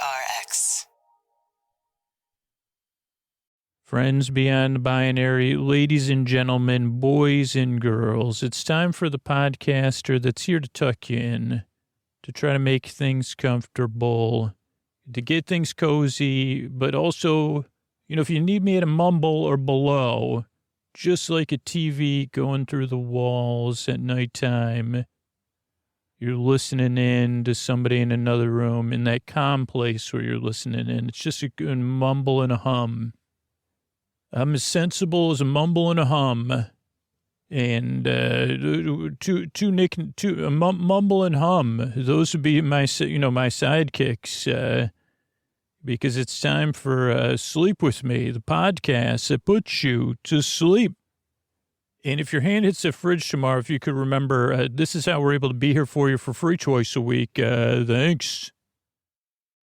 PRX. Friends beyond the binary, ladies and gentlemen, boys and girls, it's time for the podcaster that's here to tuck you in, to try to make things comfortable, to get things cozy, but also, if you need me at a mumble or below, just like a TV going through the walls at nighttime, you're listening in to somebody in another room in that calm place where you're listening in. It's just a good mumble and a hum. I'm as sensible as a mumble and a hum, and mumble and hum. Those would be my sidekicks, because it's time for Sleep With Me, the podcast that puts you to sleep. And if your hand hits the fridge tomorrow, if you could remember, this is how we're able to be here for you for free twice a week. Thanks.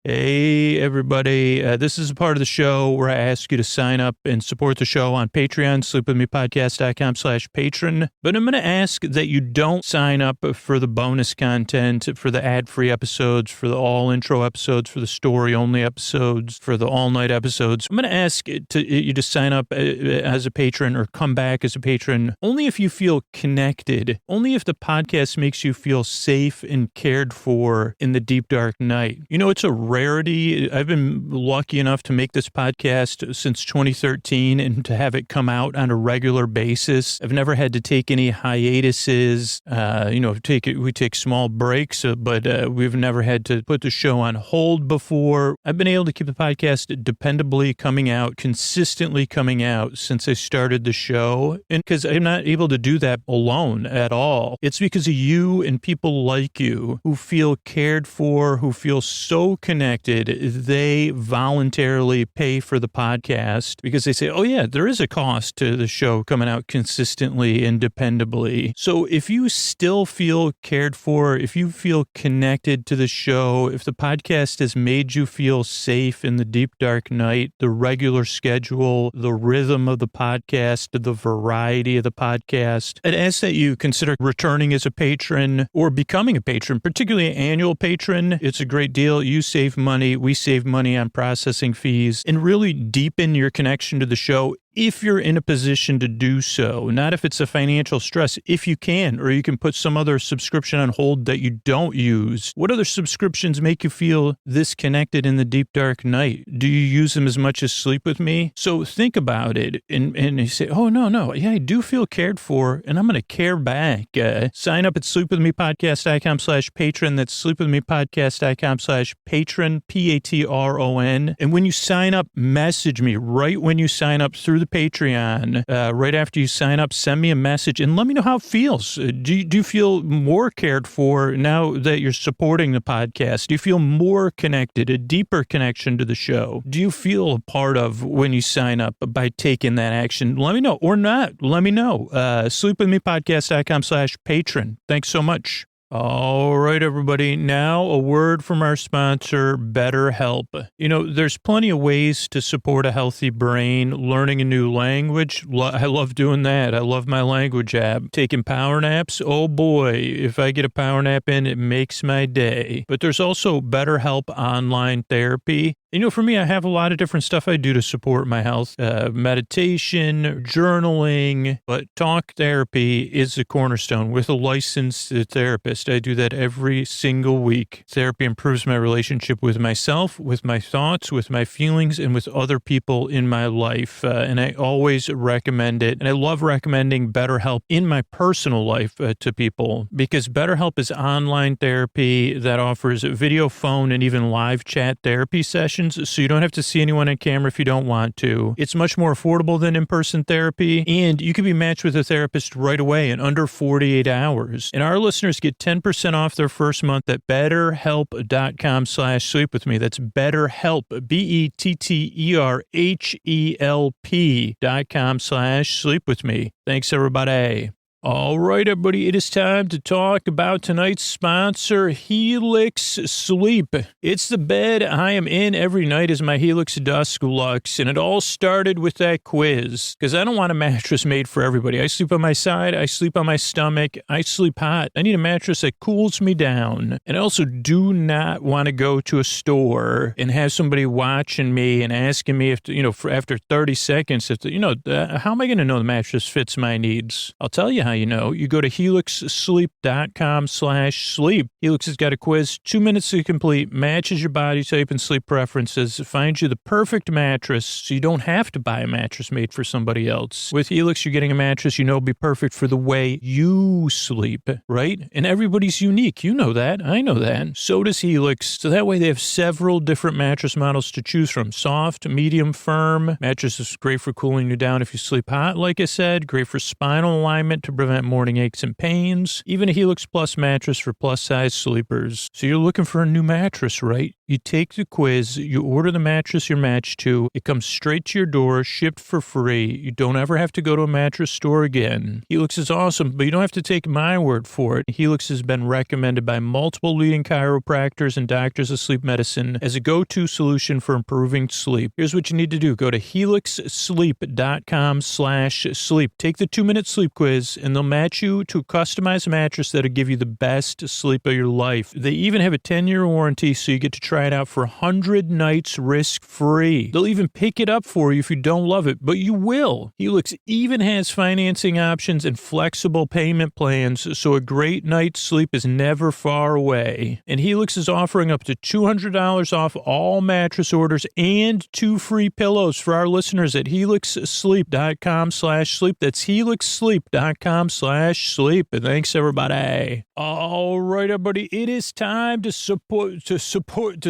Hey, everybody. This is a part of the show where I ask you to sign up and support the show on Patreon, sleepwithmepodcast.com/patron. But I'm going to ask that you don't sign up for the bonus content, for the ad-free episodes, for the all-intro episodes, for the story-only episodes, for the all-night episodes. I'm going to ask you to sign up as a patron or come back as a patron only if you feel connected, only if the podcast makes you feel safe and cared for in the deep, dark night. It's a rarity. I've been lucky enough to make this podcast since 2013 and to have it come out on a regular basis. I've never had to take any hiatuses. We take small breaks, but we've never had to put the show on hold before. I've been able to keep the podcast dependably coming out, consistently coming out since I started the show. And because I'm not able to do that alone at all. It's because of you and people like you who feel cared for, who feel so connected. They voluntarily pay for the podcast because they say, oh yeah, there is a cost to the show coming out consistently and dependably. So if you still feel cared for, if you feel connected to the show, if the podcast has made you feel safe in the deep, dark night, the regular schedule, the rhythm of the podcast, the variety of the podcast, I'd ask that you consider returning as a patron or becoming a patron, particularly an annual patron. It's a great deal. You save money, we save money on processing fees, and really deepen your connection to the show if you're in a position to do so. Not if it's a financial stress, if you can, or you can put some other subscription on hold that you don't use. What other subscriptions make you feel this connected in the deep, dark night? Do you use them as much as Sleep With Me? So think about it and you say, oh, no, yeah, I do feel cared for, and I'm going to care back. Sign up at sleepwithmepodcast.com/patron. That's sleepwithmepodcast.com/patron, Patron. And when you sign up, message me right when you sign up through the Patreon. Right after you sign up, send me a message and let me know how it feels. Do you feel more cared for now that you're supporting the podcast? Do you feel more connected, a deeper connection to the show? Do you feel a part of when you sign up by taking that action? Let me know, or not. Let me know. Sleepwithmepodcast.com/patron. Thanks so much. All right, everybody. Now a word from our sponsor, BetterHelp. There's plenty of ways to support a healthy brain. Learning a new language. I love doing that. I love my language app. Taking power naps. Oh boy, if I get a power nap in, it makes my day. But there's also BetterHelp online therapy. For me, I have a lot of different stuff I do to support my health. Meditation, journaling, but talk therapy is the cornerstone with a licensed therapist. I do that every single week. Therapy improves my relationship with myself, with my thoughts, with my feelings, and with other people in my life. And I always recommend it. And I love recommending BetterHelp in my personal life to people because BetterHelp is online therapy that offers video, phone, and even live chat therapy sessions. So you don't have to see anyone on camera if you don't want to. It's much more affordable than in-person therapy, and you can be matched with a therapist right away in under 48 hours. And our listeners get 10% off their first month at betterhelp.com/sleepwithme. That's BetterHelp, BetterHelp.com/sleepwithme. Thanks, everybody. All right, everybody, it is time to talk about tonight's sponsor, Helix Sleep. It's the bed I am in every night as my Helix Dusk Lux, and it all started with that quiz, because I don't want a mattress made for everybody. I sleep on my side, I sleep on my stomach, I sleep hot. I need a mattress that cools me down, and I also do not want to go to a store and have somebody watching me and asking me if, after 30 seconds, how am I going to know the mattress fits my needs? I'll tell you how you know. You go to helixsleep.com/sleep. Helix has got a quiz, 2 minutes to complete, matches your body type and sleep preferences, finds you the perfect mattress so you don't have to buy a mattress made for somebody else. With Helix, you're getting a mattress you know will be perfect for the way you sleep, right? And everybody's unique. You know that. I know that. So does Helix. So that way they have several different mattress models to choose from. Soft, medium, firm. Mattress is great for cooling you down if you sleep hot, like I said. Great for spinal alignment to prevent morning aches and pains. Even a Helix Plus mattress for plus-size sleepers. So you're looking for a new mattress, right? You take the quiz, you order the mattress you're matched to, it comes straight to your door, shipped for free. You don't ever have to go to a mattress store again. Helix is awesome, but you don't have to take my word for it. Helix has been recommended by multiple leading chiropractors and doctors of sleep medicine as a go-to solution for improving sleep. Here's what you need to do. Go to helixsleep.com/sleep. Take the 2-minute sleep quiz, and they'll match you to a customized mattress that'll give you the best sleep of your life. They even have a 10-year warranty, so you get to try it out for 100 nights risk-free. They'll even pick it up for you if you don't love it, but you will. Helix even has financing options and flexible payment plans, so a great night's sleep is never far away. And Helix is offering up to $200 off all mattress orders and 2 free pillows for our listeners at helixsleep.com/sleep. That's helixsleep.com/sleep. And thanks, everybody. All right, everybody, it is time to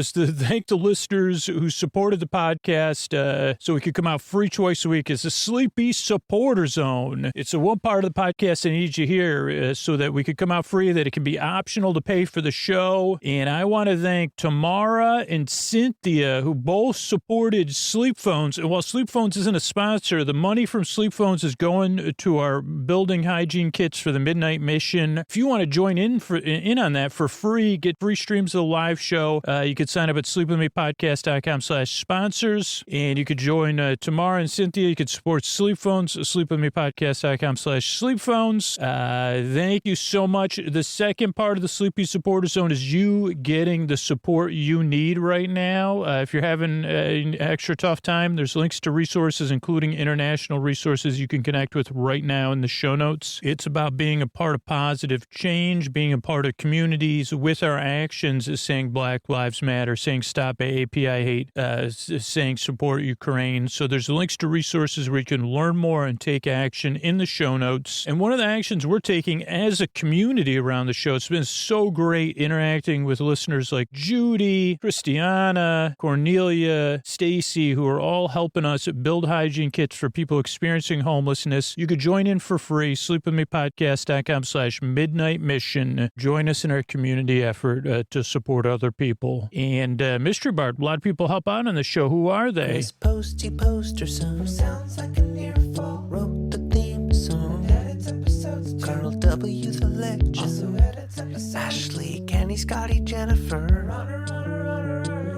thank the listeners who supported the podcast so we could come out free twice a week. It's a Sleepy Supporter Zone. It's the one part of the podcast I need you here so that we could come out free, that it can be optional to pay for the show. And I want to thank Tamara and Cynthia, who both supported Sleep Phones. And while Sleep Phones isn't a sponsor, the money from Sleep Phones is going to our building hygiene kits for the Midnight Mission. If you want to join in on that for free, get free streams of the live show, you could sign up at sleepwithmepodcast.com/sponsors, and you could join Tamara and Cynthia. You could support Sleep Phones, sleepwithmepodcast.com/sleep-phones. Thank you so much. The second part of the Sleepy Supporter Zone is you getting the support you need right now. If you're having an extra tough time, there's links to resources, including international resources you can connect with right now in the show notes. It's about being a part of positive change, being a part of communities with our actions, saying Black Lives Matter, saying stop AAPI hate, saying support Ukraine. So there's links to resources where you can learn more and take action in the show notes. And one of the actions we're taking as a community around the show, it's been so great interacting with listeners like Judy, Christiana, Cornelia, Stacy, who are all helping us build hygiene kits for people experiencing homelessness. You could join in for free, sleepwithmepodcast.com/midnight mission. Join us in our community effort to support other people. And Mystery Bart, a lot of people help out on the show. Who are they? This posty poster son sounds like an earful. Wrote the theme song. Edits episodes. Carl W. the legend. Also edits episodes. Ashley, Kenny, Scotty, Jennifer. Runner.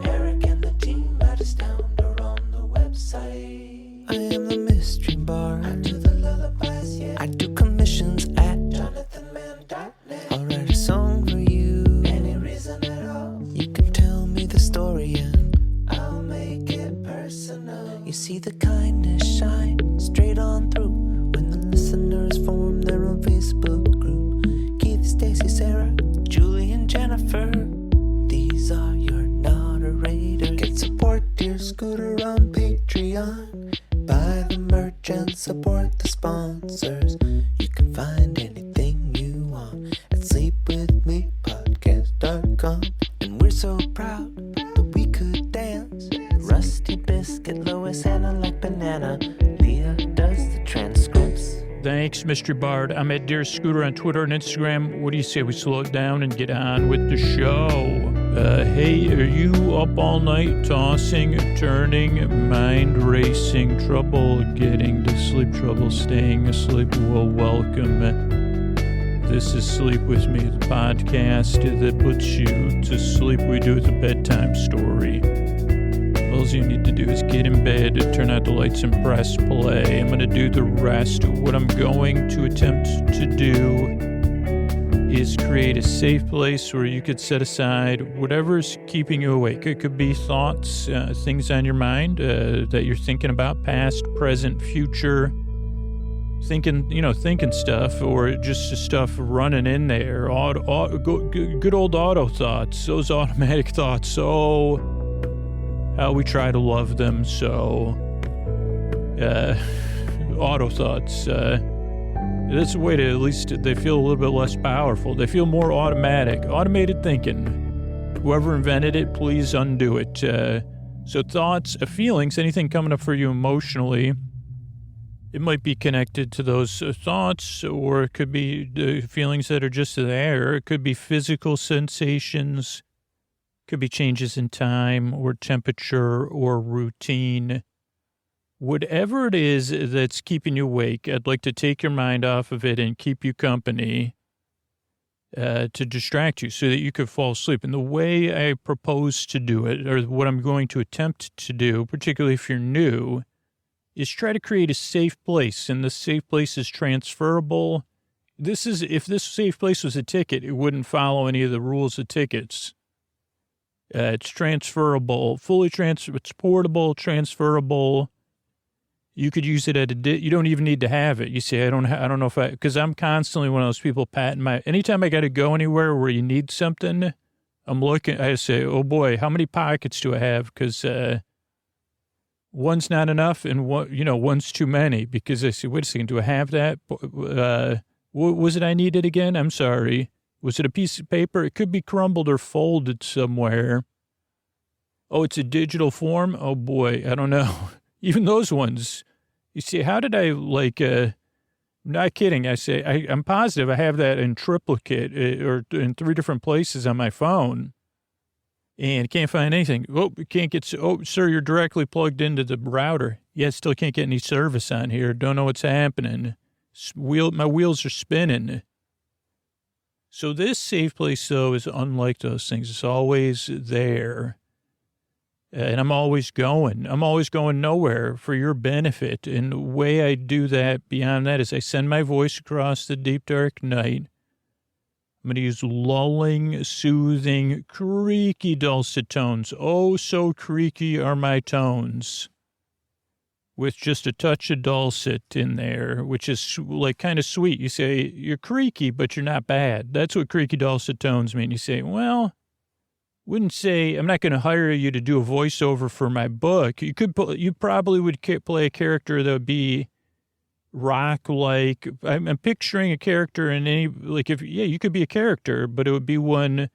Eric and the team at Astound are on the website. I am the Mystery Bart. I do the lullabies, yeah. I do commissions at jonathanmann.net. I'll write a song for you. Any reason at all. You can tell me the story and I'll make it personal. You see the kindness shine straight on through when the listeners form their own Facebook group. Keith, Stacy, Sarah, Julie, and Jennifer. These are your moderators. Get support dear Scooter on Patreon. Buy the merch and support the sponsors. You can find anything you want at sleepwithmepodcast.com. And we're so proud that we could dance. Rusty Biscuit, Lois, Anna like banana. Leah does the transcripts. Thanks, Mystery Bard. I'm at Dear Scooter on Twitter and Instagram. What do you say we slow it down and get on with the show? Hey, are you up all night tossing, turning, mind racing, trouble getting to sleep, trouble staying asleep? Well, welcome. This is Sleep With Me, the podcast that puts you to sleep. We do it a bedtime story. All you need to do is get in bed, turn out the lights, and press play. I'm going to do the rest. What I'm going to attempt to do is create a safe place where you could set aside whatever's keeping you awake. It could be thoughts, things on your mind that you're thinking about, past, present, future. Thinking stuff, or just stuff running in there. Good old auto thoughts, those automatic thoughts. So, how we try to love them. So, auto thoughts. That's a way to, at least they feel a little bit less powerful. They feel more automatic. Automated thinking. Whoever invented it, please undo it. So thoughts, feelings, anything coming up for you emotionally. It might be connected to those thoughts, or it could be the feelings that are just there. It could be physical sensations. It could be changes in time or temperature or routine. Whatever it is that's keeping you awake, I'd like to take your mind off of it and keep you company to distract you so that you could fall asleep. And the way I propose to do it, or what I'm going to attempt to do, particularly if you're new, is try to create a safe place, and the safe place is transferable. If this safe place was a ticket, it wouldn't follow any of the rules of tickets. It's transferable, it's portable, transferable. You could use it you don't even need to have it. You say, I don't know because I'm constantly one of those people patting anytime I got to go anywhere where you need something, I say, oh boy, how many pockets do I have? Because, one's not enough, and one's too many, because I say, wait a second, do I have that? What was it I needed again? I'm sorry. Was it a piece of paper? It could be crumbled or folded somewhere. Oh, it's a digital form? Oh boy, I don't know. Even those ones. You see, how did I not kidding. I say, I'm positive I have that in triplicate or in 3 different places on my phone. And can't find anything. Sir, you're directly plugged into the router. Yeah, still can't get any service on here. Don't know what's happening. My wheels are spinning. So this safe place, though, is unlike those things. It's always there. And I'm always going nowhere for your benefit. And the way I do that beyond that is I send my voice across the deep, dark night. I'm going to use lulling, soothing, creaky, dulcet tones. Oh, so creaky are my tones. With just a touch of dulcet in there, which is like kind of sweet. You say, you're creaky, but you're not bad. That's what creaky, dulcet tones mean. You say, well, wouldn't say, I'm not going to hire you to do a voiceover for my book. You probably would play a character that would be rock-like. I'm picturing a character in any, you could be a character, but it would be one,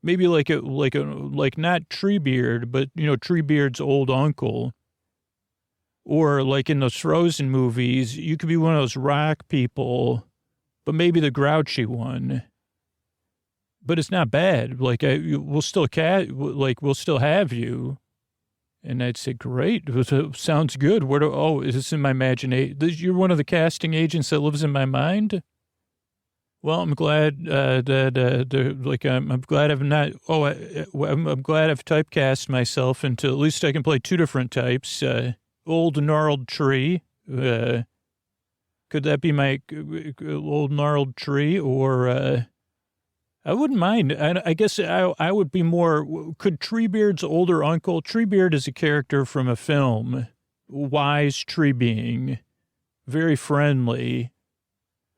maybe like not Treebeard, but Treebeard's old uncle, or like in those Frozen movies, you could be one of those rock people, but maybe the grouchy one. But it's not bad. We'll still have you. And I'd say, great, sounds good. Is this in my imagination? You're one of the casting agents that lives in my mind? Well, I'm glad I'm glad I've not, I'm glad I've typecast myself into, at least I can play 2 different types. Old gnarled tree. Could that be my old gnarled tree? Or, I wouldn't mind. I guess I would be more, could Treebeard's older uncle, Treebeard is a character from a film, wise tree being, very friendly,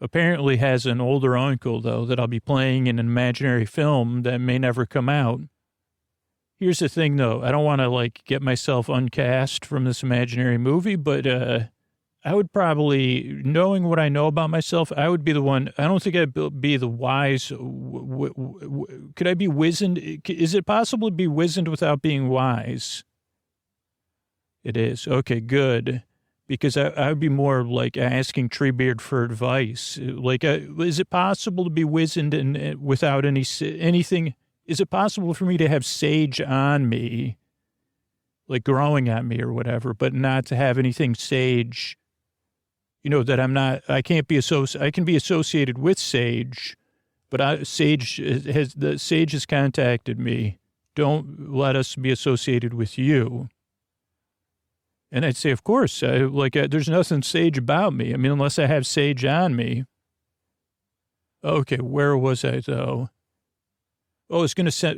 apparently has an older uncle, though, that I'll be playing in an imaginary film that may never come out. Here's the thing, though. I don't want to, get myself uncast from this imaginary movie, but I would probably, knowing what I know about myself, I would be the one. I don't think I'd be the wise. Could I be wizened? Is it possible to be wizened without being wise? It is. Okay, good. Because I would be more like asking Treebeard for advice. Is it possible to be wizened and without anything? Is it possible for me to have sage on me, like growing on me or whatever, but not to have anything sage? That I can be associated with sage, But Sage has contacted me. Don't let us be associated with you. And I'd say, of course, there's nothing sage about me. I mean, unless I have sage on me. Okay, where was I, though? Oh, it's going to set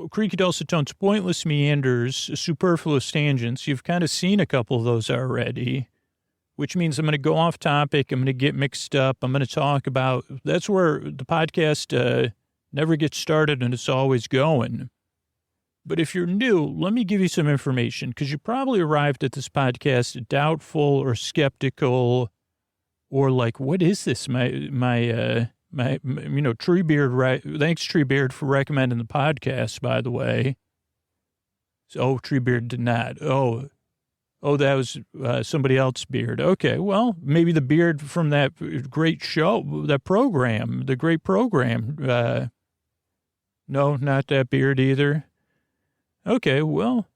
creaky dulcet tones, pointless meanders, superfluous tangents. You've kind of seen a couple of those already, which means I'm going to go off topic. I'm going to get mixed up. I'm going to talk about, that's where the podcast never gets started and it's always going. But if you're new, let me give you some information, because you probably arrived at this podcast doubtful or skeptical, or like, what is this? Treebeard, right? Thanks, Treebeard, for recommending the podcast, by the way. Treebeard did not. Oh, that was somebody else's beard. Okay, well, maybe the beard from that great show, that program, the great program. No, not that beard either. Okay, well,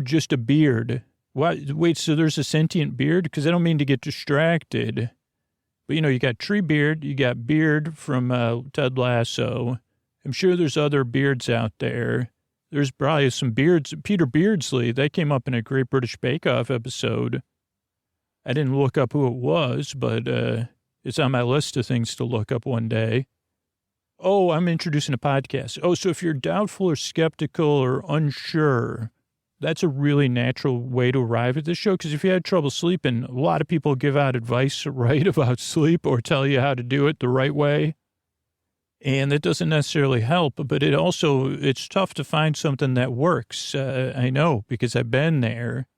just a beard. Wait, so there's a sentient beard? Because I don't mean to get distracted. But, you got Treebeard, you got Beard from Ted Lasso. I'm sure there's other beards out there. There's probably some beards. Peter Beardsley, that came up in a Great British Bake Off episode. I didn't look up who it was, but it's on my list of things to look up one day. Oh, I'm introducing a podcast. Oh, so if you're doubtful or skeptical or unsure, that's a really natural way to arrive at this show. Because if you had trouble sleeping, a lot of people give out advice, right, about sleep or tell you how to do it the right way. And that doesn't necessarily help, but it's tough to find something that works. I know, because I've been there.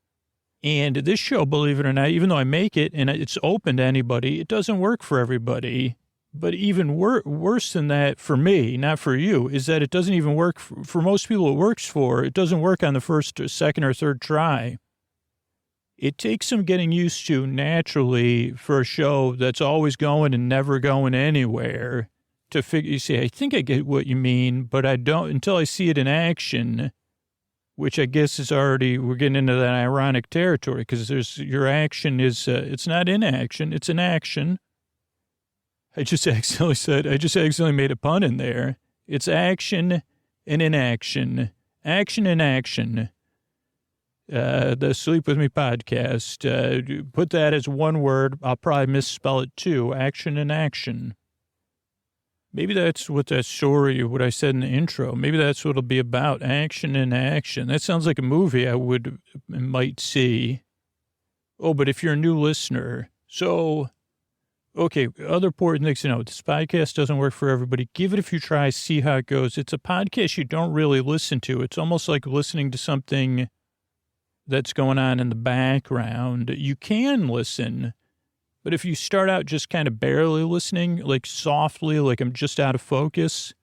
And this show, believe it or not, even though I make it and it's open to anybody, it doesn't work for everybody. But even worse than that for me, not for you, is that it doesn't even work for most people it works for. It doesn't work on the first, or second, or third try. It takes some getting used to naturally for a show that's always going and never going anywhere to figure, you say, I think I get what you mean, but I don't until I see it in action, which I guess is already, we're getting into that ironic territory because your action is, it's not inaction, it's an action. I just accidentally made a pun in there. It's action and inaction. Action and action. The Sleep With Me podcast. Put that as one word. I'll probably misspell it too. Action and action. Maybe that's what that story, what I said in the intro, maybe that's what it'll be about. Action and action. That sounds like a movie I might see. Oh, but if you're a new listener, okay, other important things to know. This podcast doesn't work for everybody. Give it a few tries, see how it goes. It's a podcast you don't really listen to. It's almost like listening to something that's going on in the background. You can listen, but if you start out just kind of barely listening, like softly, like I'm just out of focus,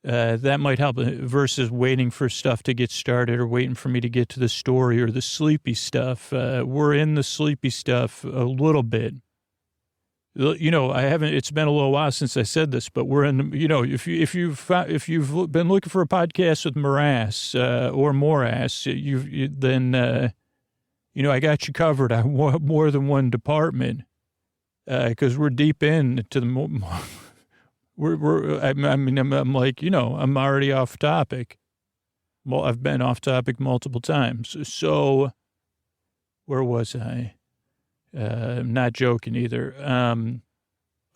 that might help versus waiting for stuff to get started or waiting for me to get to the story or the sleepy stuff. We're in the sleepy stuff a little bit. It's been a little while since I said this, but we're in, if you've been looking for a podcast with morass, or morass, then I got you covered on more than one department, cause we're deep into the, I'm like, I'm already off topic. Well, I've been off topic multiple times. So where was I? I'm not joking either.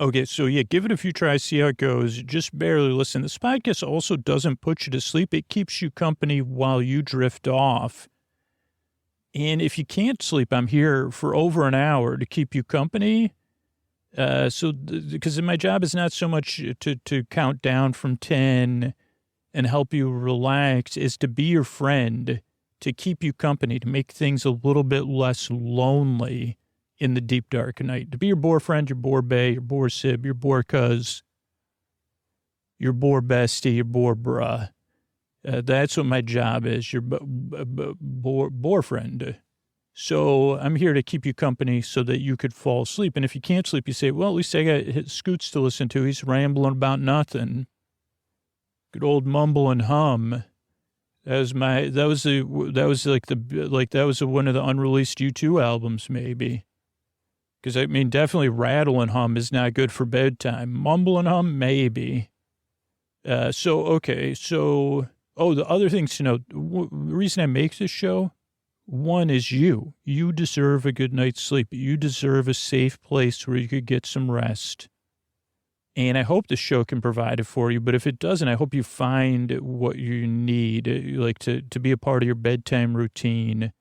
Okay, so yeah, give it a few tries, see how it goes. Just barely listen. This podcast also doesn't put you to sleep. It keeps you company while you drift off. And if you can't sleep, I'm here for over an hour to keep you company. Because my job is not so much to count down from 10 and help you relax, is to be your friend, to keep you company, to make things a little bit less lonely in the deep dark night, to be your boar friend, your boar bae, your boar sib, your boar cuz, your boar bestie, your boar bruh. That's what my job is, your boar friend. So I'm here to keep you company so that you could fall asleep. And if you can't sleep, you say, well, at least I got Scoots to listen to. He's rambling about nothing. Good old Mumble and Hum. That was one of the unreleased U2 albums, maybe. Because, I mean, definitely rattle and hum is not good for bedtime. Mumble and hum, maybe. The other things to know, the reason I make this show, one is you. You deserve a good night's sleep. You deserve a safe place where you could get some rest. And I hope the show can provide it for you. But if it doesn't, I hope you find what you need, like to be a part of your bedtime routine,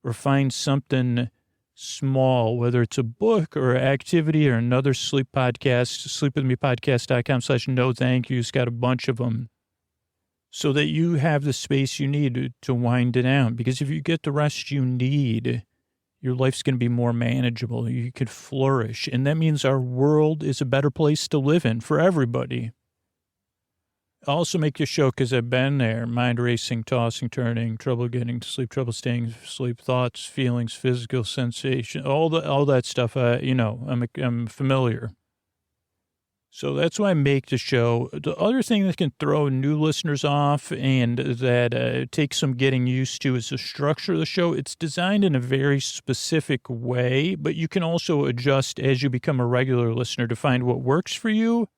or find something small, whether it's a book or activity or another sleep podcast, sleepwithmepodcast.com/no thank you. It's got a bunch of them so that you have the space you need to wind it down. Because if you get the rest you need, your life's going to be more manageable. You could flourish. And that means our world is a better place to live in for everybody. I also make this show because I've been there. Mind racing, tossing, turning, trouble getting to sleep, trouble staying asleep, thoughts, feelings, physical sensation, all that stuff. I'm familiar. So that's why I make the show. The other thing that can throw new listeners off and that takes some getting used to is the structure of the show. It's designed in a very specific way, but you can also adjust as you become a regular listener to find what works for you.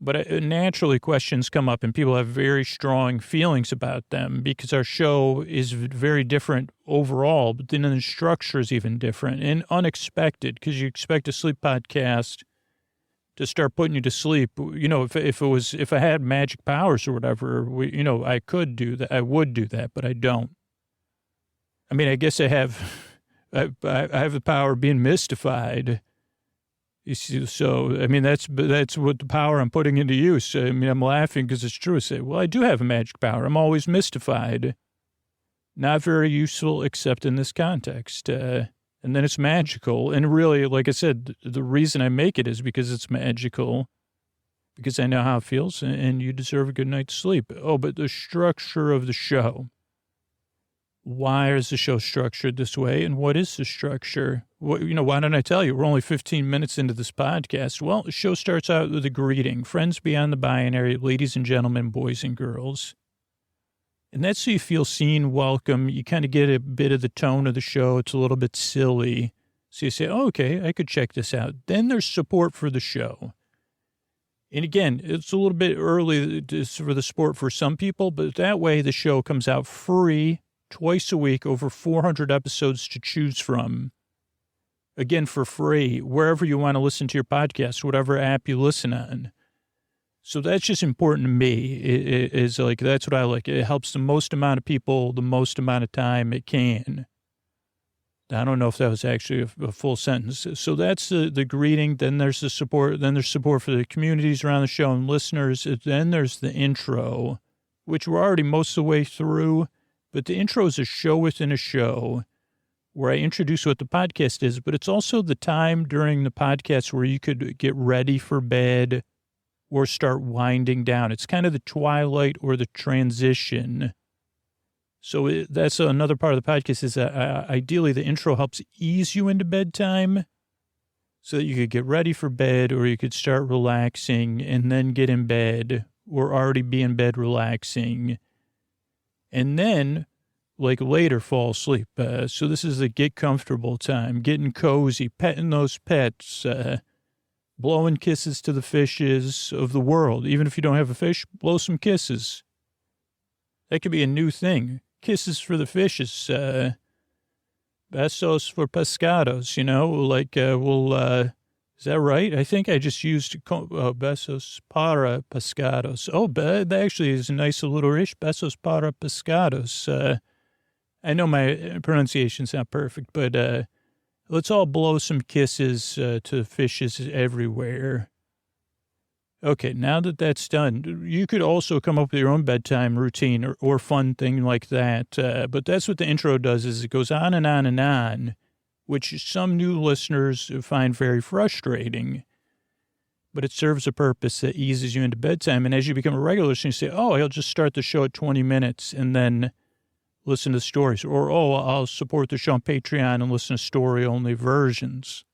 But naturally, questions come up and people have very strong feelings about them because our show is very different overall, but then the structure is even different and unexpected because you expect a sleep podcast to start putting you to sleep. You know, if I had magic powers or whatever, I could do that. I would do that, but I don't. I mean, I guess I have the power of being mystified. You see, so, I mean, that's what the power I'm putting into use. I mean, I'm laughing because it's true. I say, well, I do have a magic power. I'm always mystified. Not very useful except in this context. And then it's magical. And really, like I said, the reason I make it is because it's magical, because I know how it feels, and you deserve a good night's sleep. Oh, but the structure of the show. Why is the show structured this way? And what is the structure? Why don't I tell you? We're only 15 minutes into this podcast. Well, the show starts out with a greeting. Friends beyond the binary, ladies and gentlemen, boys and girls. And that's so you feel seen, welcome. You kind of get a bit of the tone of the show. It's a little bit silly. So you say, oh, okay, I could check this out. Then there's support for the show. And again, it's a little bit early for the support for some people, but that way the show comes out free twice a week, over 400 episodes to choose from. Again, for free, wherever you want to listen to your podcast, whatever app you listen on. So that's just important to me. It is like, that's what I like. It helps the most amount of people, the most amount of time it can. I don't know if that was actually a full sentence. So that's the greeting. Then there's the support. Then there's support for the communities around the show and listeners. Then there's the intro, which we're already most of the way through. But the intro is a show within a show where I introduce what the podcast is. But it's also the time during the podcast where you could get ready for bed or start winding down. It's kind of the twilight or the transition. So that's another part of the podcast is ideally the intro helps ease you into bedtime so that you could get ready for bed or you could start relaxing and then get in bed or already be in bed relaxing. And then, like, later fall asleep. So this is the get comfortable time, getting cozy, petting those pets, blowing kisses to the fishes of the world. Even if you don't have a fish, blow some kisses. That could be a new thing. Kisses for the fishes. Besos for pescados, is that right? I think I just used besos para pescados. Oh, that actually is a nice little Irish. Besos para pescados. I know my pronunciation's not perfect, but let's all blow some kisses to fishes everywhere. Okay, now that that's done, you could also come up with your own bedtime routine or fun thing like that. But that's what the intro does is it goes on and on and on, which some new listeners find very frustrating. But it serves a purpose that eases you into bedtime. And as you become a regular listener, you say, oh, I'll just start the show at 20 minutes and then listen to stories. Or, oh, I'll support the show on Patreon and listen to story-only versions.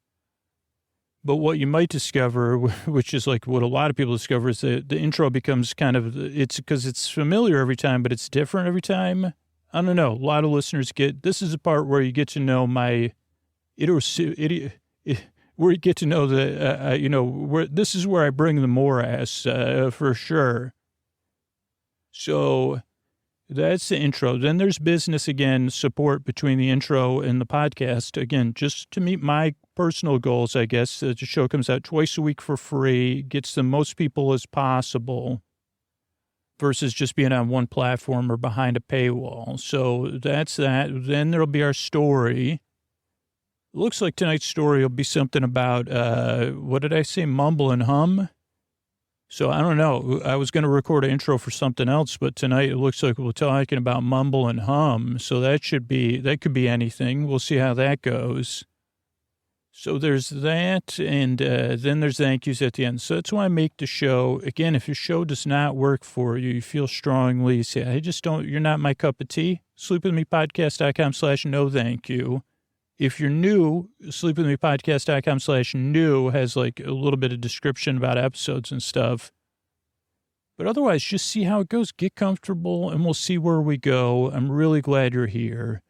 But what you might discover, which is like what a lot of people discover, is that the intro becomes kind of, it's because it's familiar every time, but it's different every time. I don't know. A lot of listeners this is the part where you get to know my where you get to know this is where I bring the morass, for sure. So that's the intro. Then there's business again, support between the intro and the podcast. Again, just to meet my personal goals, I guess. The show comes out twice a week for free, gets the most people as possible versus just being on one platform or behind a paywall. So that's that. Then there'll be our story. It looks like tonight's story will be something about, what did I say? Mumble and Hum. So I don't know. I was going to record an intro for something else, but tonight it looks like we're talking about Mumble and Hum. So that could be anything. We'll see how that goes. So there's that, and then there's thank yous at the end. So that's why I make the show. Again, if your show does not work for you, you feel strongly, you say, you're not my cup of tea, sleepwithmepodcast.com/no thank you. If you're new, sleepwithmepodcast.com/new has like a little bit of description about episodes and stuff. But otherwise, just see how it goes. Get comfortable, and we'll see where we go. I'm really glad you're here.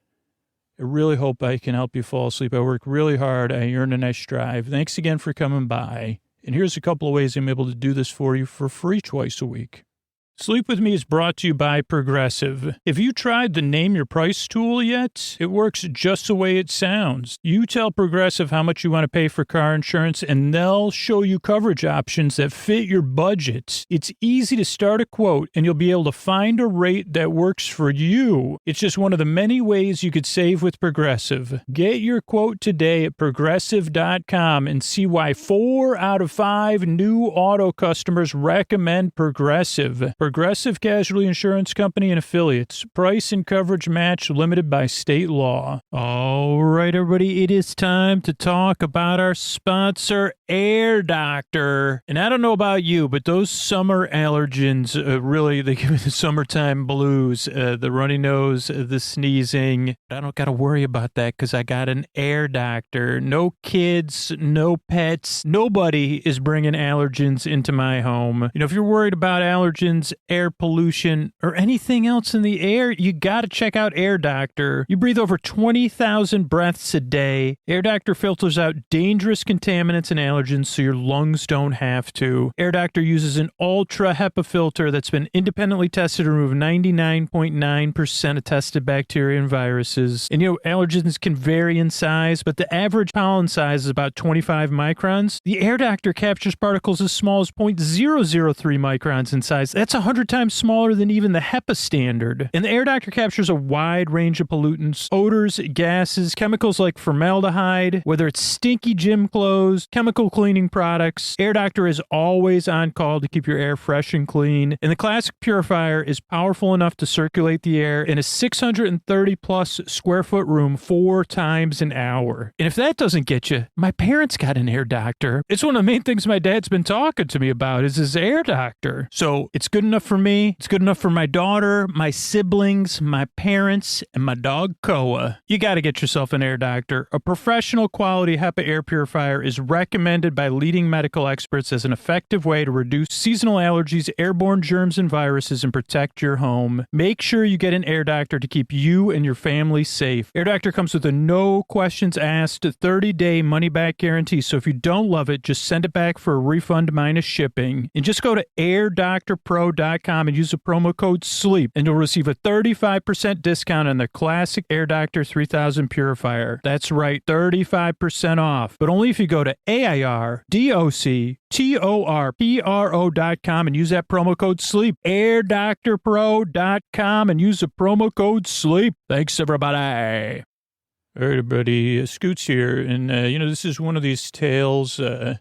I really hope I can help you fall asleep. I work really hard. I earn and I strive. Thanks again for coming by. And here's a couple of ways I'm able to do this for you for free twice a week. Sleep With Me is brought to you by Progressive. Have you tried the Name Your Price tool yet? It works just the way it sounds. You tell Progressive how much you want to pay for car insurance, and they'll show you coverage options that fit your budget. It's easy to start a quote, and you'll be able to find a rate that works for you. It's just one of the many ways you could save with Progressive. Get your quote today at Progressive.com and see why 4 out of 5 new auto customers recommend Progressive. Progressive Casualty Insurance Company and Affiliates. Price and coverage match limited by state law. All right, everybody, it is time to talk about our sponsor, Air Doctor. And I don't know about you, but those summer allergens, really, they give me the summertime blues, the runny nose, the sneezing. I don't got to worry about that because I got an Air Doctor. No kids, no pets. Nobody is bringing allergens into my home. You know, if you're worried about allergens, air pollution, or anything else in the air, you got to check out Air Doctor. You breathe over 20,000 breaths a day. Air Doctor filters out dangerous contaminants and allergens so your lungs don't have to. Air Doctor uses an ultra HEPA filter that's been independently tested to remove 99.9% of tested bacteria and viruses. And you know, allergens can vary in size, but the average pollen size is about 25 microns. The Air Doctor captures particles as small as 0.003 microns in size. That's 100 times smaller than even the HEPA standard. And the Air Doctor captures a wide range of pollutants, odors, gases, chemicals like formaldehyde, whether it's stinky gym clothes, chemical cleaning products. Air Doctor is always on call to keep your air fresh and clean. And the classic purifier is powerful enough to circulate the air in a 630 plus square foot room 4 times an hour. And if that doesn't get you, my parents got an Air Doctor. It's one of the main things my dad's been talking to me about is his Air Doctor. So it's good enough for me. It's good enough for my daughter, my siblings, my parents, and my dog Koa. You got to get yourself an Air Doctor. A professional quality HEPA air purifier is recommended by leading medical experts as an effective way to reduce seasonal allergies, airborne germs, and viruses and protect your home. Make sure you get an Air Doctor to keep you and your family safe. Air Doctor comes with a no questions asked 30-day money-back guarantee, so if you don't love it, just send it back for a refund minus shipping. And just go to airdoctorpro.com and use the promo code SLEEP, and you'll receive a 35% discount on the classic Air Doctor 3000 purifier. That's right, 35% off. But only if you go to airdoctorpro.com and use that promo code SLEEP. airdoctorpro.com and use the promo code SLEEP. Thanks, everybody. All right, everybody. Scoots here. And, this is one of these tales that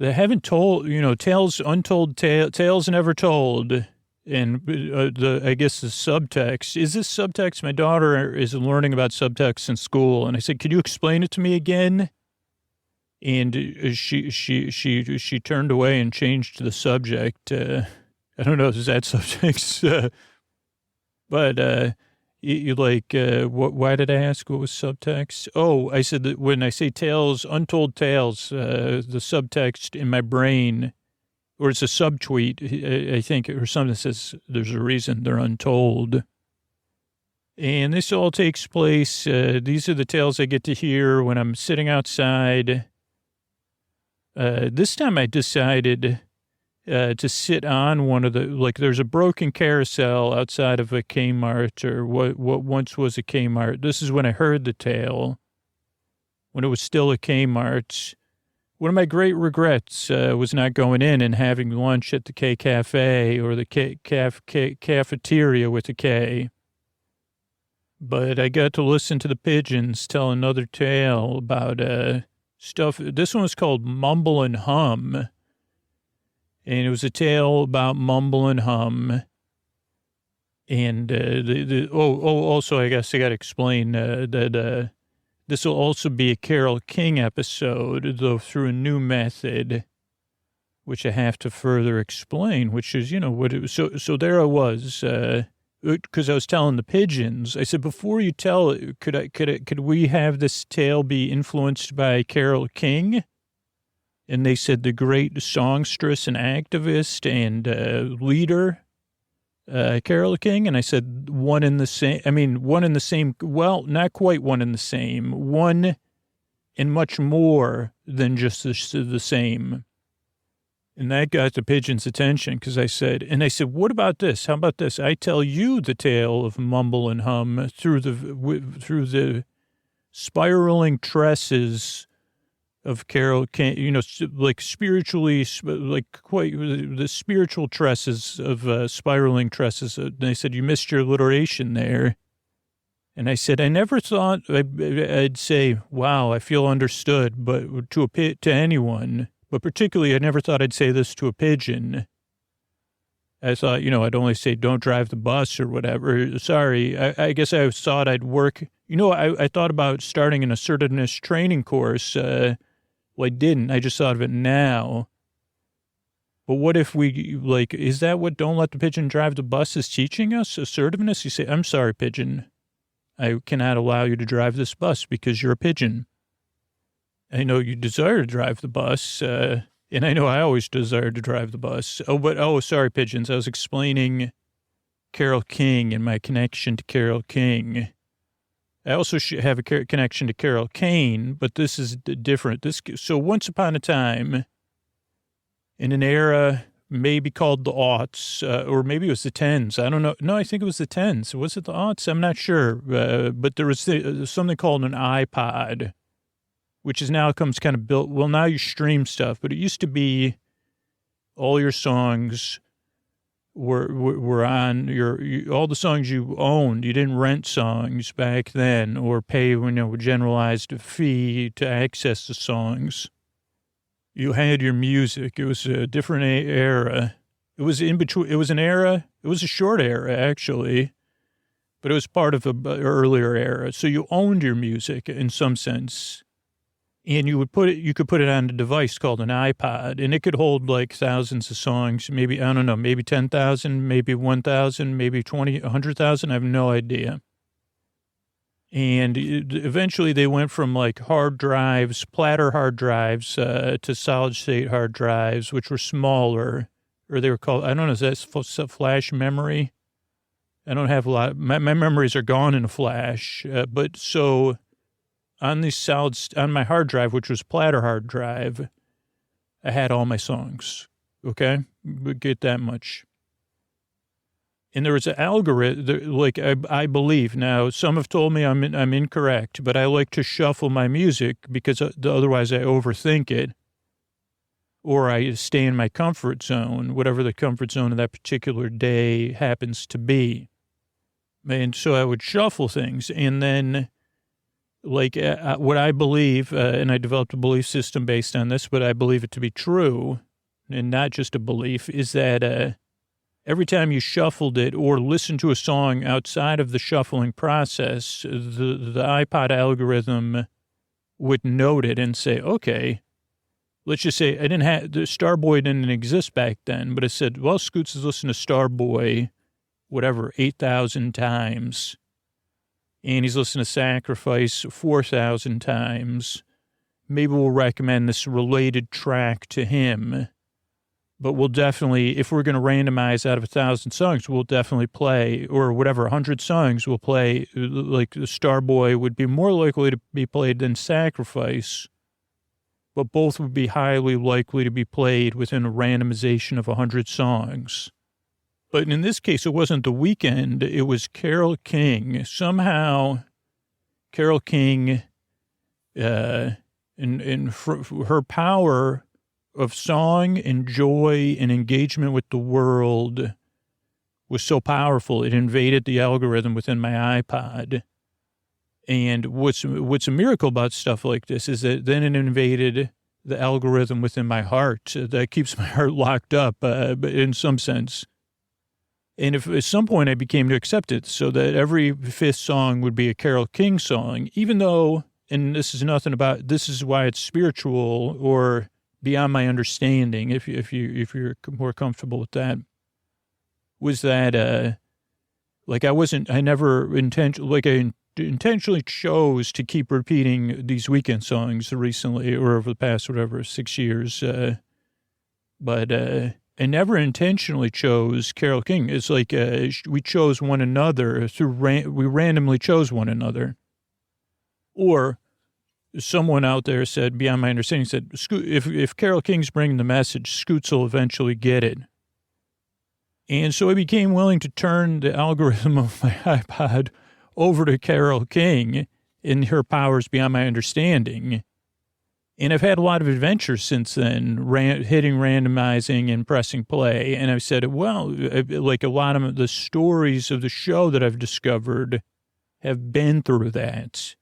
haven't told, tales, untold tales never told. And I guess the subtext, is this subtext? My daughter is learning about subtext in school. And I said, can you explain it to me again? And she turned away and changed the subject. I don't know, is that subtext? But why did I ask what was subtext? Oh, I said that when I say tales, untold tales, the subtext in my brain, or it's a subtweet, I think, or something that says there's a reason they're untold. And this all takes place, these are the tales I get to hear when I'm sitting outside. This time I decided to sit on one of the, like there's a broken carousel outside of a Kmart, or what once was a Kmart. This is when I heard the tale, when it was still a Kmart. One of my great regrets was not going in and having lunch at the K Cafe or the cafeteria with a K. But I got to listen to the pigeons tell another tale about stuff. This one was called Mumble and Hum. And it was a tale about Mumble and Hum. And also, I guess I got to explain that this will also be a Carole King episode, though through a new method, which I have to further explain, which is, what it was. So there I was, because I was telling the pigeons. I said, before you tell it, could we have this tale be influenced by Carole King? And they said the great songstress and activist and leader, Carole King. And I said, one in the same, well, not quite one in the same, one and much more than just the same. And that got the pigeons' attention because I said, what about this? How about this? I tell you the tale of Mumble and Hum through the spiraling tresses of Carole King, like spiritually, like quite the spiritual tresses of spiraling tresses. And they said, you missed your alliteration there. And I said, I never thought I'd say, wow, I feel understood, but to anyone. But particularly, I never thought I'd say this to a pigeon. I thought, I'd only say, don't drive the bus or whatever. Sorry, I guess I thought I'd work. I thought about starting an assertiveness training course. Well, I didn't. I just thought of it now. But what if we, is that what don't let the pigeon drive the bus is teaching us? Assertiveness? You say, I'm sorry, pigeon. I cannot allow you to drive this bus because you're a pigeon. I know you desire to drive the bus, and I know I always desire to drive the bus. Sorry, pigeons. I was explaining Carole King and my connection to Carole King. I also have a connection to Carole Kane, but this is different. So once upon a time, in an era maybe called the aughts, or maybe it was the tens. I don't know. No, I think it was the tens. Was it the aughts? I'm not sure. But there was something called an iPod, which is now comes kind of built. Well, now you stream stuff, but it used to be all your songs were on all the songs you owned. You didn't rent songs back then or pay, a generalized fee to access the songs. You had your music. It was a different era. It was in between. It was an era. It was a short era, actually, but it was part of an earlier era. So you owned your music in some sense. And you could put it on a device called an iPod, and it could hold like thousands of songs, maybe, I don't know, maybe 10,000, maybe 1,000, maybe 100,000. I have no idea. And eventually they went from like hard drives, platter hard drives, to solid state hard drives, which were smaller, or they were called, I don't know, is that flash memory? I don't have a lot. My memories are gone in a flash. But so on my hard drive, which was platter hard drive, I had all my songs. Okay. We get that much. And there was an algorithm, like I believe. Now, some have told me I'm incorrect, but I like to shuffle my music because otherwise I overthink it, or I stay in my comfort zone, whatever the comfort zone of that particular day happens to be. And so I would shuffle things, and then, what I believe, and I developed a belief system based on this, but I believe it to be true, and not just a belief, is that every time you shuffled it or listened to a song outside of the shuffling process, the iPod algorithm would note it and say, okay, let's just say the Starboy didn't exist back then, but it said, well, Scoots has listened to Starboy, 8,000 times. And he's listened to Sacrifice 4,000 times. Maybe we'll recommend this related track to him. But we'll definitely, if we're going to randomize out of 1,000 songs, we'll definitely play, or whatever, 100 songs, we'll play, like the Starboy would be more likely to be played than Sacrifice, but both would be highly likely to be played within a randomization of 100 songs. But in this case, it wasn't The Weeknd, it was Carole King. Somehow, Carole King, in her power of song and joy and engagement with the world was so powerful, it invaded the algorithm within my iPod. And what's a miracle about stuff like this is that then it invaded the algorithm within my heart. That keeps my heart locked up, in some sense. And if at some point I became to accept it, so that every fifth song would be a Carole King song, even though, and this is why it's spiritual or beyond my understanding, if you're more comfortable with that, was that, I intentionally chose to keep repeating these Weeknd songs recently or over the past, 6 years. But I never intentionally chose Carole King. It's like we chose one another we randomly chose one another. Or someone out there said, beyond my understanding, said, if Carole King's bringing the message, Scoots will eventually get it. And so I became willing to turn the algorithm of my iPod over to Carole King in her powers beyond my understanding. And I've had a lot of adventures since then, hitting randomizing and pressing play. And I've said, well, like a lot of the stories of the show that I've discovered have been through that.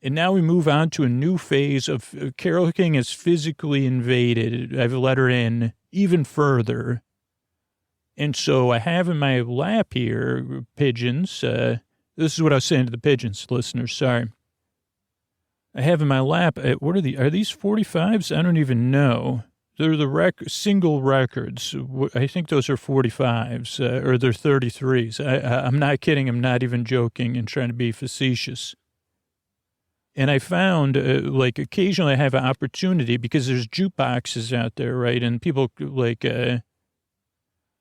And now we move on to a new phase of Carole King has physically invaded. I've let her in even further. And so I have in my lap here, pigeons. This is what I was saying to the pigeons, listeners. Sorry. I have in my lap, what are these 45s? I don't even know. They're the single records. I think those are 45s, or they're 33s. I'm not kidding. I'm not even joking and trying to be facetious. And I found, occasionally I have an opportunity because there's jukeboxes out there, right? And people,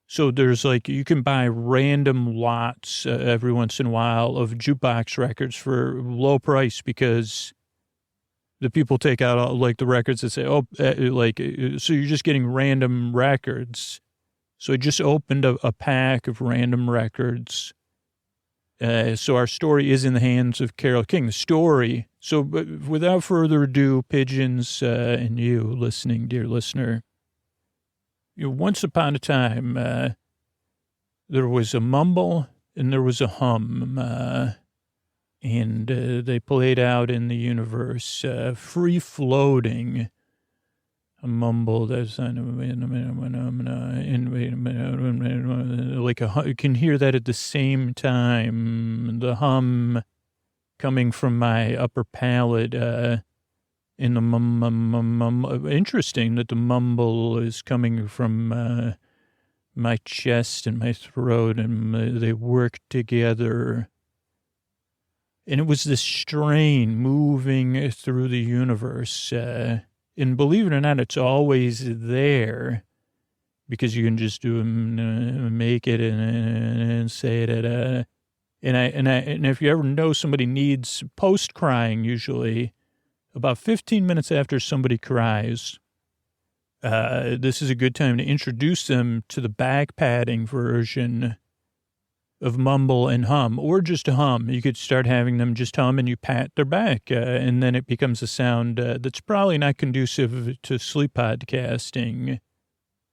so there's, you can buy random lots every once in a while of jukebox records for low price because the people take out, the records that say, so you're just getting random records. So I just opened a pack of random records. So our story is in the hands of Carole King. The story. So without further ado, pigeons and you listening, dear listener, once upon a time, there was a mumble and there was a hum, and they played out in the universe, free floating. A mumble that's you can hear that at the same time. The hum coming from my upper palate, in the interesting that the mumble is coming from my chest and my throat, and they work together. And it was this strain moving through the universe. And believe it or not, it's always there because you can just make it and say it. And if you ever know somebody needs post-crying, usually about 15 minutes after somebody cries, this is a good time to introduce them to the back padding version of Mumble and Hum, or just hum. You could start having them just hum and you pat their back, and then it becomes a sound that's probably not conducive to sleep podcasting,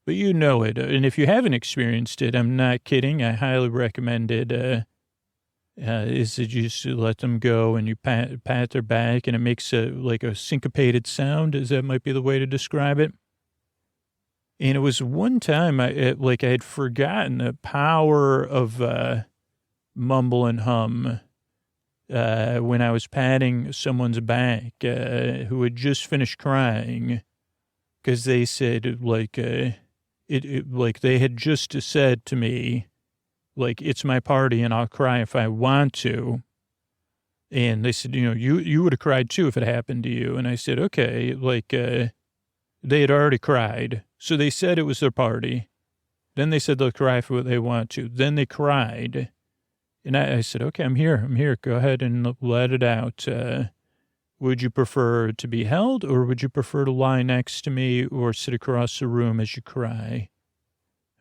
but you know it. And if you haven't experienced it, I'm not kidding. I highly recommend it. Is that you just let them go and you pat their back, and it makes a syncopated sound, as that might be the way to describe it. And it was one time I had forgotten the power of Mumble and Hum when I was patting someone's back who had just finished crying, because they said they had just said to me, it's my party and I'll cry if I want to. And they said, you would have cried too if it happened to you. And I said, okay, they had already cried. So they said it was their party. Then they said they'll cry for what they want to. Then they cried. And I said, okay, I'm here. Go ahead and let it out. Would you prefer to be held, or would you prefer to lie next to me or sit across the room as you cry?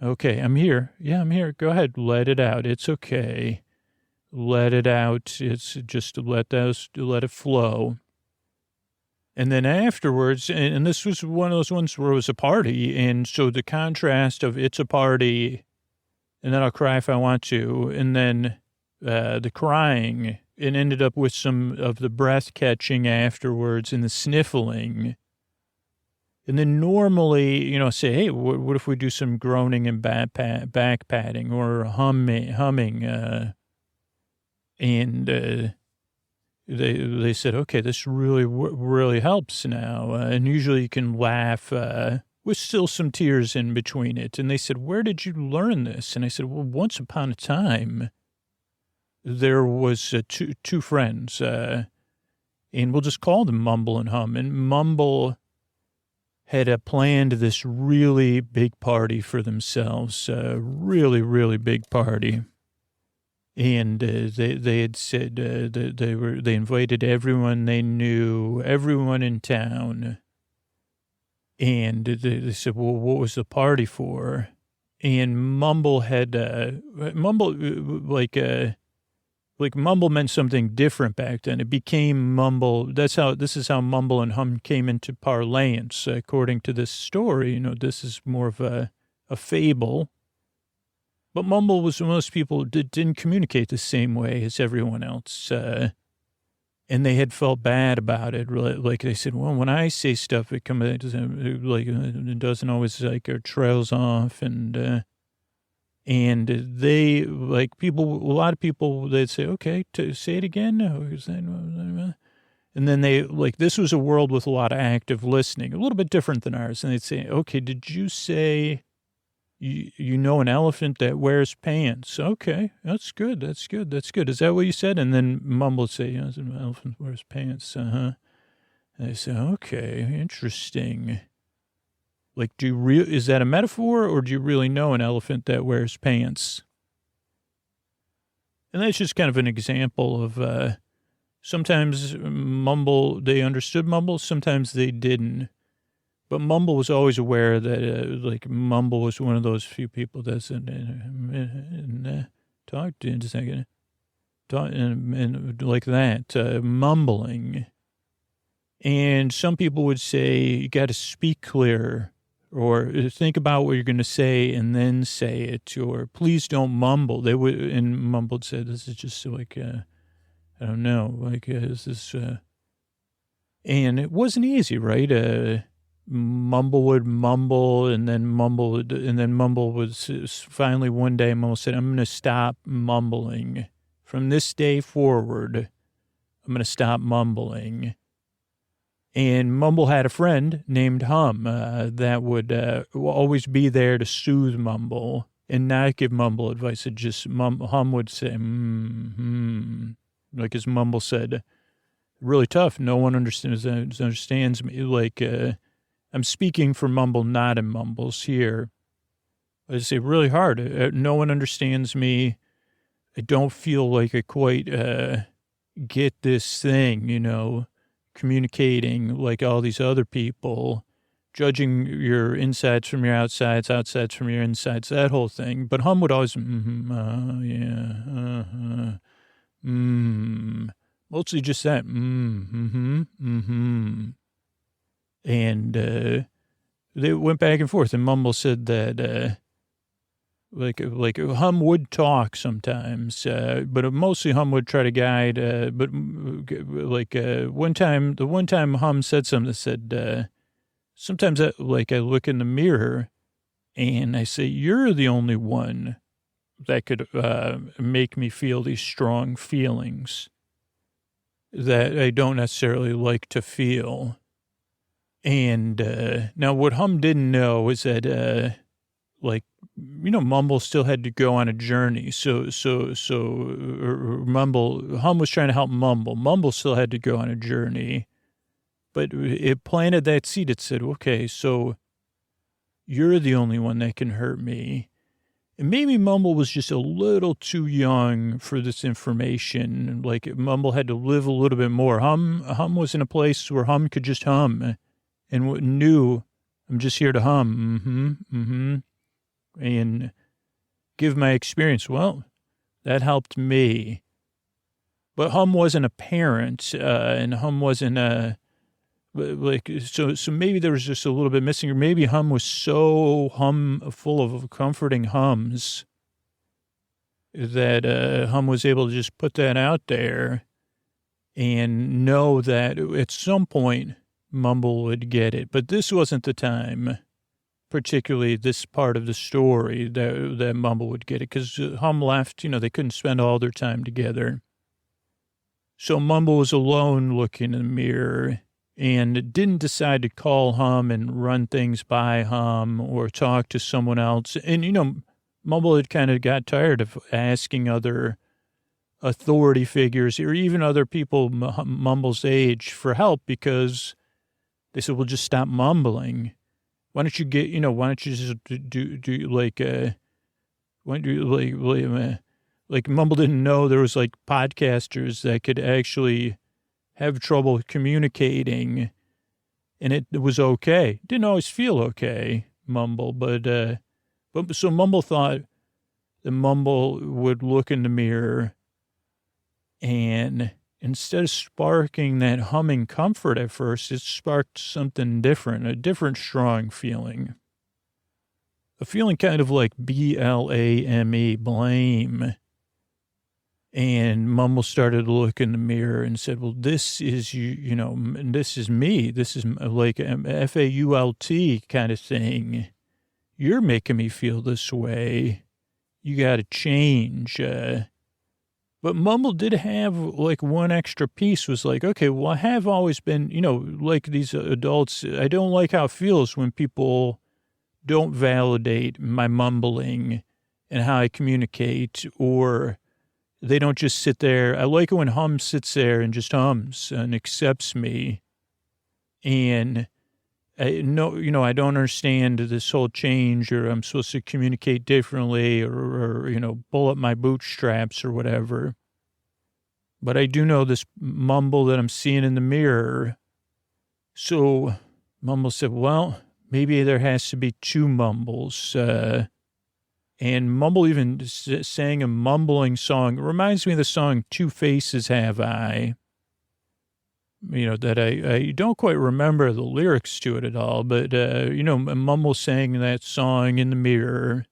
Okay, I'm here. Yeah, I'm here. Go ahead. Let it out. It's okay. Let it out. It's just let it flow. And then afterwards, and this was one of those ones where it was a party. And so the contrast of it's a party, and then I'll cry if I want to. And then the crying, it ended up with some of the breath catching afterwards and the sniffling. And then normally, say, hey, what if we do some groaning and back patting or humming? And they said, okay, this really helps now. And usually you can laugh with still some tears in between it. And they said, where did you learn this? And I said, well, once upon a time, there was two friends, and we'll just call them Mumble and Hum. And Mumble had planned this really big party for themselves, really, really big party. And they had said they invited everyone they knew, everyone in town. And they said, well, what was the party for? And Mumble had Mumble meant something different back then. It became Mumble. This is how Mumble and Hum came into parlance. According to this story, this is more of a fable. But Mumble was one of those people that didn't communicate the same way as everyone else. And they had felt bad about it. Like they said, well, when I say stuff, it it doesn't always or trails off. And they, a lot of people, they'd say, okay, say it again. And then they, this was a world with a lot of active listening, a little bit different than ours. And they'd say, okay, did you say you know an elephant that wears pants? Okay, that's good. Is that what you said? And then Mumble would say, yes, an elephant wears pants. And they say, okay, interesting. Is that a metaphor, or do you really know an elephant that wears pants? And that's just kind of an example of sometimes they understood Mumble, sometimes they didn't. But Mumble was always aware that, Mumble was one of those few people that said, talk to just a second, talk, and like that, mumbling. And some people would say, you got to speak clear, or think about what you're going to say and then say it, or please don't mumble. They would, and Mumble said, this is just I don't know, is this, and it wasn't easy, right? Mumble would mumble, and then Mumble was finally one day, Mumble said, I'm going to stop mumbling. From this day forward, I'm going to stop mumbling. And Mumble had a friend named Hum that would always be there to soothe Mumble and not give Mumble advice. It just Hum would say, as Mumble said, really tough. No one understands me. I'm speaking for Mumble, not in Mumbles here. I say really hard. No one understands me. I don't feel like I quite get this thing, communicating like all these other people, judging your insides from your outsides, outsides from your insides, that whole thing. But Hum would always, mostly just that, And they went back and forth, and Mumble said that, Hum would talk sometimes, but mostly Hum would try to guide. But the one time Hum said something that said, sometimes I look in the mirror and I say, you're the only one that could make me feel these strong feelings that I don't necessarily like to feel. And now what Hum didn't know is that, Mumble still had to go on a journey. So Hum was trying to help Mumble. Mumble still had to go on a journey. But it planted that seed. It said, okay, so You're the only one that can hurt me. And maybe Mumble was just a little too young for this information. Like Mumble had to live a little bit more. Hum was in a place where Hum could just hum and knew, I'm just here to hum, and give my experience. Well, that helped me. But Hum wasn't a parent, and Hum wasn't so maybe there was just a little bit missing, or maybe Hum was so full of comforting hums that Hum was able to just put that out there and know that at some point Mumble would get it. But this wasn't the time, particularly this part of the story, that Mumble would get it, because Hum left, they couldn't spend all their time together. So Mumble was alone looking in the mirror and didn't decide to call Hum and run things by Hum or talk to someone else. And, Mumble had kind of got tired of asking other authority figures or even other people Mumble's age for help, because they said, well, just stop mumbling. Why don't you why don't you just like Mumble didn't know there was like podcasters that could actually have trouble communicating, and it was okay. Didn't always feel okay, Mumble, but so Mumble thought that Mumble would look in the mirror, and instead of sparking that humming comfort at first, it sparked something different, a different strong feeling. A feeling kind of like BLAME, blame. And Mumble started to look in the mirror and said, well, this is this is me. This is like a FAULT kind of thing. You're making me feel this way. You got to change. But Mumble did have like one extra piece, was like, okay, well, I have always been, like these adults. I don't like how it feels when people don't validate my mumbling and how I communicate, or they don't just sit there. I like it when Hum sits there and just hums and accepts me. And I don't understand this whole change, or I'm supposed to communicate differently, or pull up my bootstraps or whatever. But I do know this Mumble that I'm seeing in the mirror. So Mumble said, well, maybe there has to be two Mumbles. And Mumble even sang a mumbling song. It reminds me of the song Two Faces Have I. That I don't quite remember the lyrics to it at all. But, Mumble sang that song in the mirror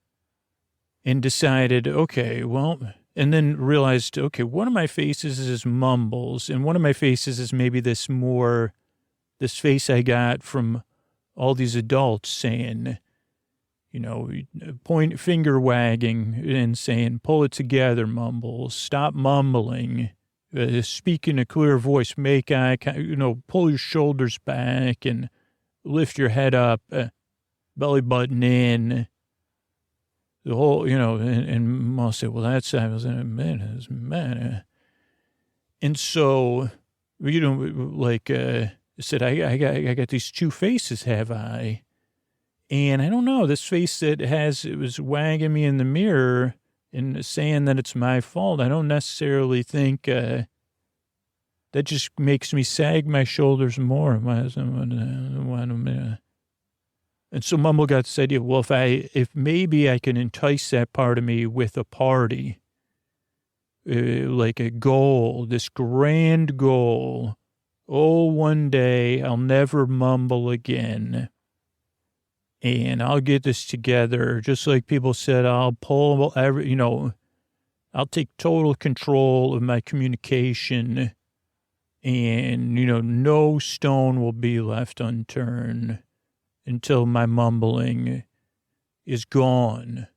and decided, okay, well, and then realized, okay, one of my faces is Mumble's, and one of my faces is maybe this face I got from all these adults saying, point finger wagging and saying, pull it together, Mumble, stop mumbling, speak in a clear voice, make eye, pull your shoulders back and lift your head up, belly button in, the whole, and Mumble said, well, that's, I was in a minute. And so, said, I got these two faces, have I? And I don't know, this face that it was wagging me in the mirror and saying that it's my fault. I don't necessarily think that just makes me sag my shoulders more. And so Mumble got this idea, well, if maybe I can entice that part of me with a party, like a goal, this grand goal. Oh, one day I'll never mumble again. And I'll get this together. Just like people said, I'll pull I'll take total control of my communication, and, no stone will be left unturned until my mumbling is gone.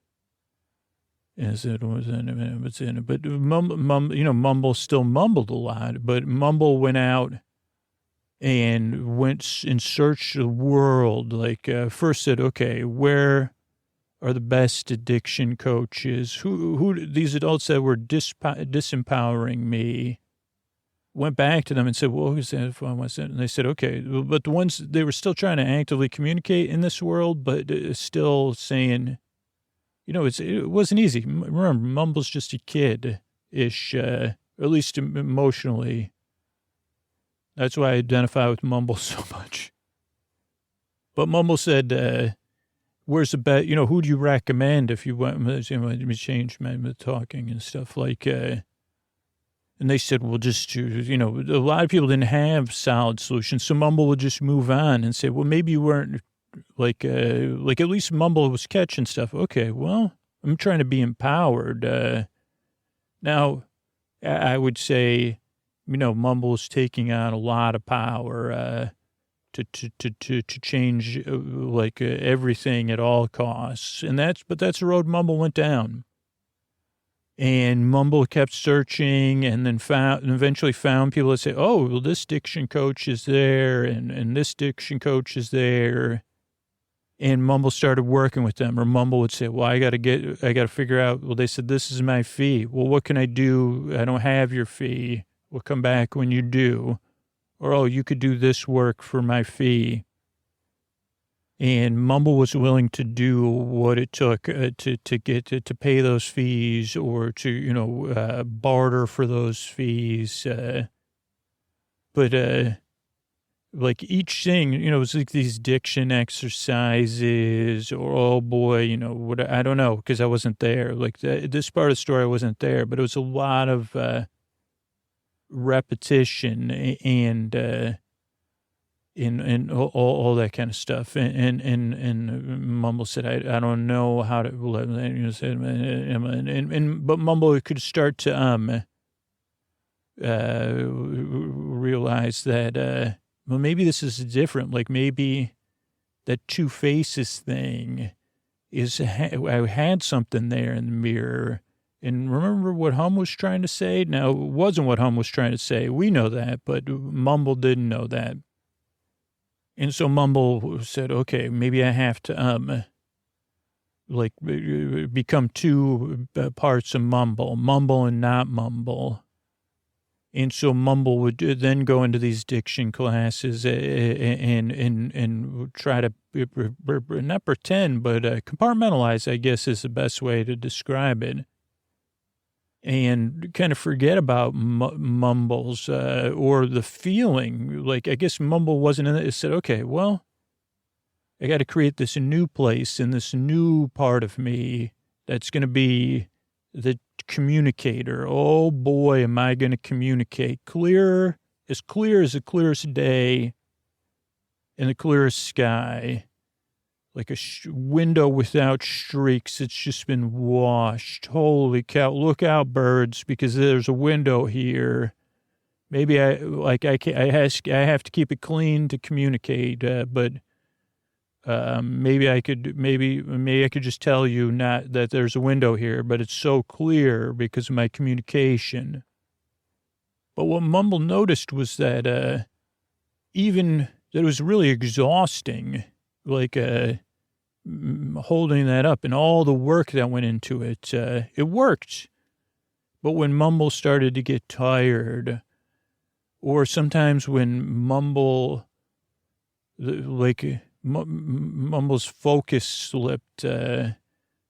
As it was in it. But Mumble still mumbled a lot, but Mumble went out and went in search of the world. First said, okay, where are the best addiction coaches? Who these adults that were disempowering me? went back to them and said, well, who's that? And they said, okay, but the ones, they were still trying to actively communicate in this world, but still saying, it wasn't easy. Remember, Mumble's just a kid-ish, at least emotionally. That's why I identify with Mumble so much. But Mumble said, where's the bet? Who do you recommend if you want to change my talking and stuff like, and they said, well, just, a lot of people didn't have solid solutions. So Mumble would just move on and say, well, maybe you weren't like at least Mumble was catching stuff. Okay, well, I'm trying to be empowered. Now, I would say, Mumble is taking on a lot of power to change everything at all costs. And that's the road Mumble went down. And Mumble kept searching and then eventually found people that say, oh, well, this diction coach is there and this diction coach is there. And Mumble started working with them, or Mumble would say, well, I got to figure out, well, they said, this is my fee. Well, what can I do? I don't have your fee. We'll come back when you do. Or, oh, you could do this work for my fee. And Mumble was willing to do what it took to pay those fees or to, barter for those fees. But each thing, it was like these diction exercises or, oh boy, what, I don't know, because I wasn't there. Like this part of the story, I wasn't there, but it was a lot of repetition and all that kind of stuff. And Mumble said, I don't know how to, but Mumble could start to realize that, well, maybe this is different. Like maybe that two faces thing is, I had something there in the mirror. And remember what Hum was trying to say? Now, it wasn't what Hum was trying to say. We know that, but Mumble didn't know that. And so Mumble said, okay, maybe I have to, become two parts of Mumble and not Mumble. And so Mumble would then go into these diction classes and try to not pretend, but compartmentalize, I guess is the best way to describe it. And kind of forget about Mumble's or the feeling. Like, I guess Mumble wasn't in it. It said, okay, well, I got to create this new place and this new part of me that's going to be the communicator. Oh, boy, am I going to communicate clear as the clearest day in the clearest sky. Like a window without streaks. It's just been washed. Holy cow. Look out, birds, because there's a window here. Maybe I have to keep it clean to communicate, but maybe I could just tell you not that there's a window here, but it's so clear because of my communication. But what Mumble noticed was that even that it was really exhausting, holding that up and all the work that went into it. It worked. But when Mumble started to get tired, or sometimes when Mumble's focus slipped, or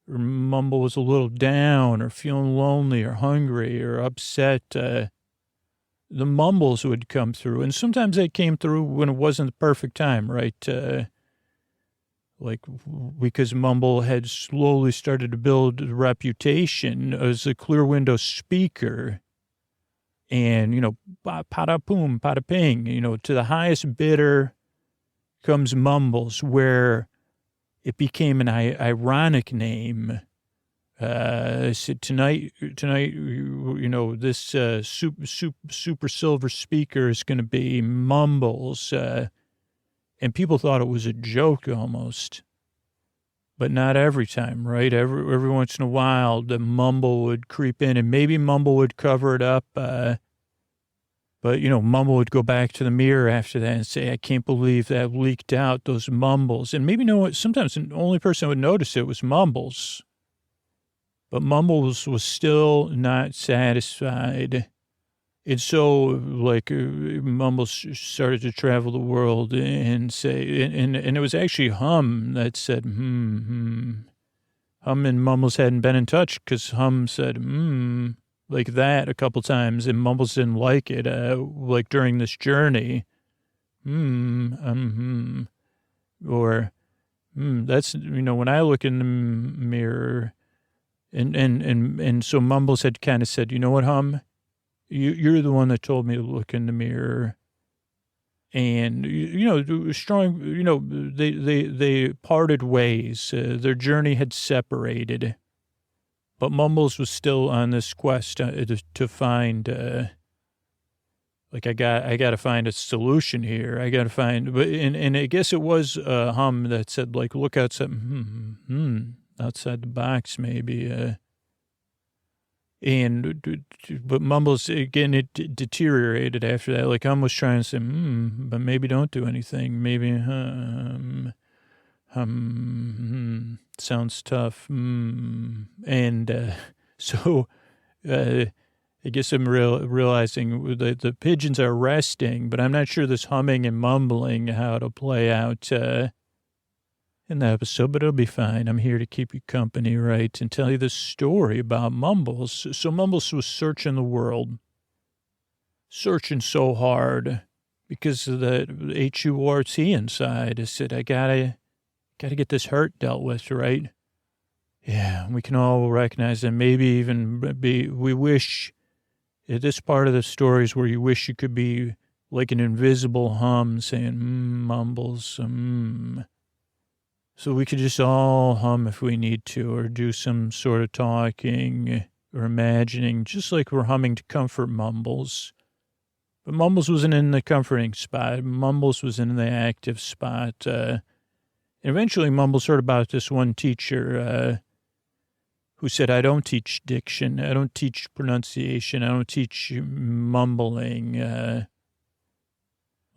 Mumble was a little down or feeling lonely or hungry or upset, the mumbles would come through. And sometimes they came through when it wasn't the perfect time, right? Because Mumble had slowly started to build a reputation as a clear window speaker. And, pada poom, pada ping, to the highest bidder comes Mumbles, where it became an ironic name. I said, tonight, this super silver speaker is going to be Mumbles. And people thought it was a joke almost, but not every time, right? Every once in a while, the Mumble would creep in, and maybe Mumble would cover it up. But Mumble would go back to the mirror after that and say, I can't believe that leaked out, those mumbles. And maybe sometimes the only person who would notice it was Mumbles. But Mumbles was still not satisfied. And so, like, Mumbles started to travel the world and say, and it was actually Hum that said, Hum and Mumbles hadn't been in touch because Hum said, like that a couple times, and Mumbles didn't like it, like during this journey. Or, that's, when I look in the mirror, and so Mumbles had kind of said, you know what, Hum? You're the one that told me to look in the mirror. And, strong, they parted ways. Their journey had separated. But Mumbles was still on this quest to find, I got to find a solution here. I got to find, and I guess it was Hum that said, like, look outside, outside the box, maybe. But Mumbles, again, it deteriorated after that. Like, Hum was trying to say, but maybe don't do anything. Maybe, sounds tough. And so I guess I'm realizing the pigeons are resting, but I'm not sure this humming and mumbling how to play out in the episode, but it'll be fine. I'm here to keep you company, right, and tell you this story about Mumbles. So Mumbles was searching the world, searching so hard because of the H-U-R-T inside. I said, I gotta get this hurt dealt with, right? Yeah, we can all recognize that. Maybe even we wish, at this part of the stories where you wish you could be like an invisible hum saying, Mumbles, So we could just all hum if we need to, or do some sort of talking or imagining, just like we're humming to comfort Mumbles. But Mumbles wasn't in the comforting spot. Mumbles was in the active spot. And eventually Mumbles heard about this one teacher who said, I don't teach diction. I don't teach pronunciation. I don't teach mumbling.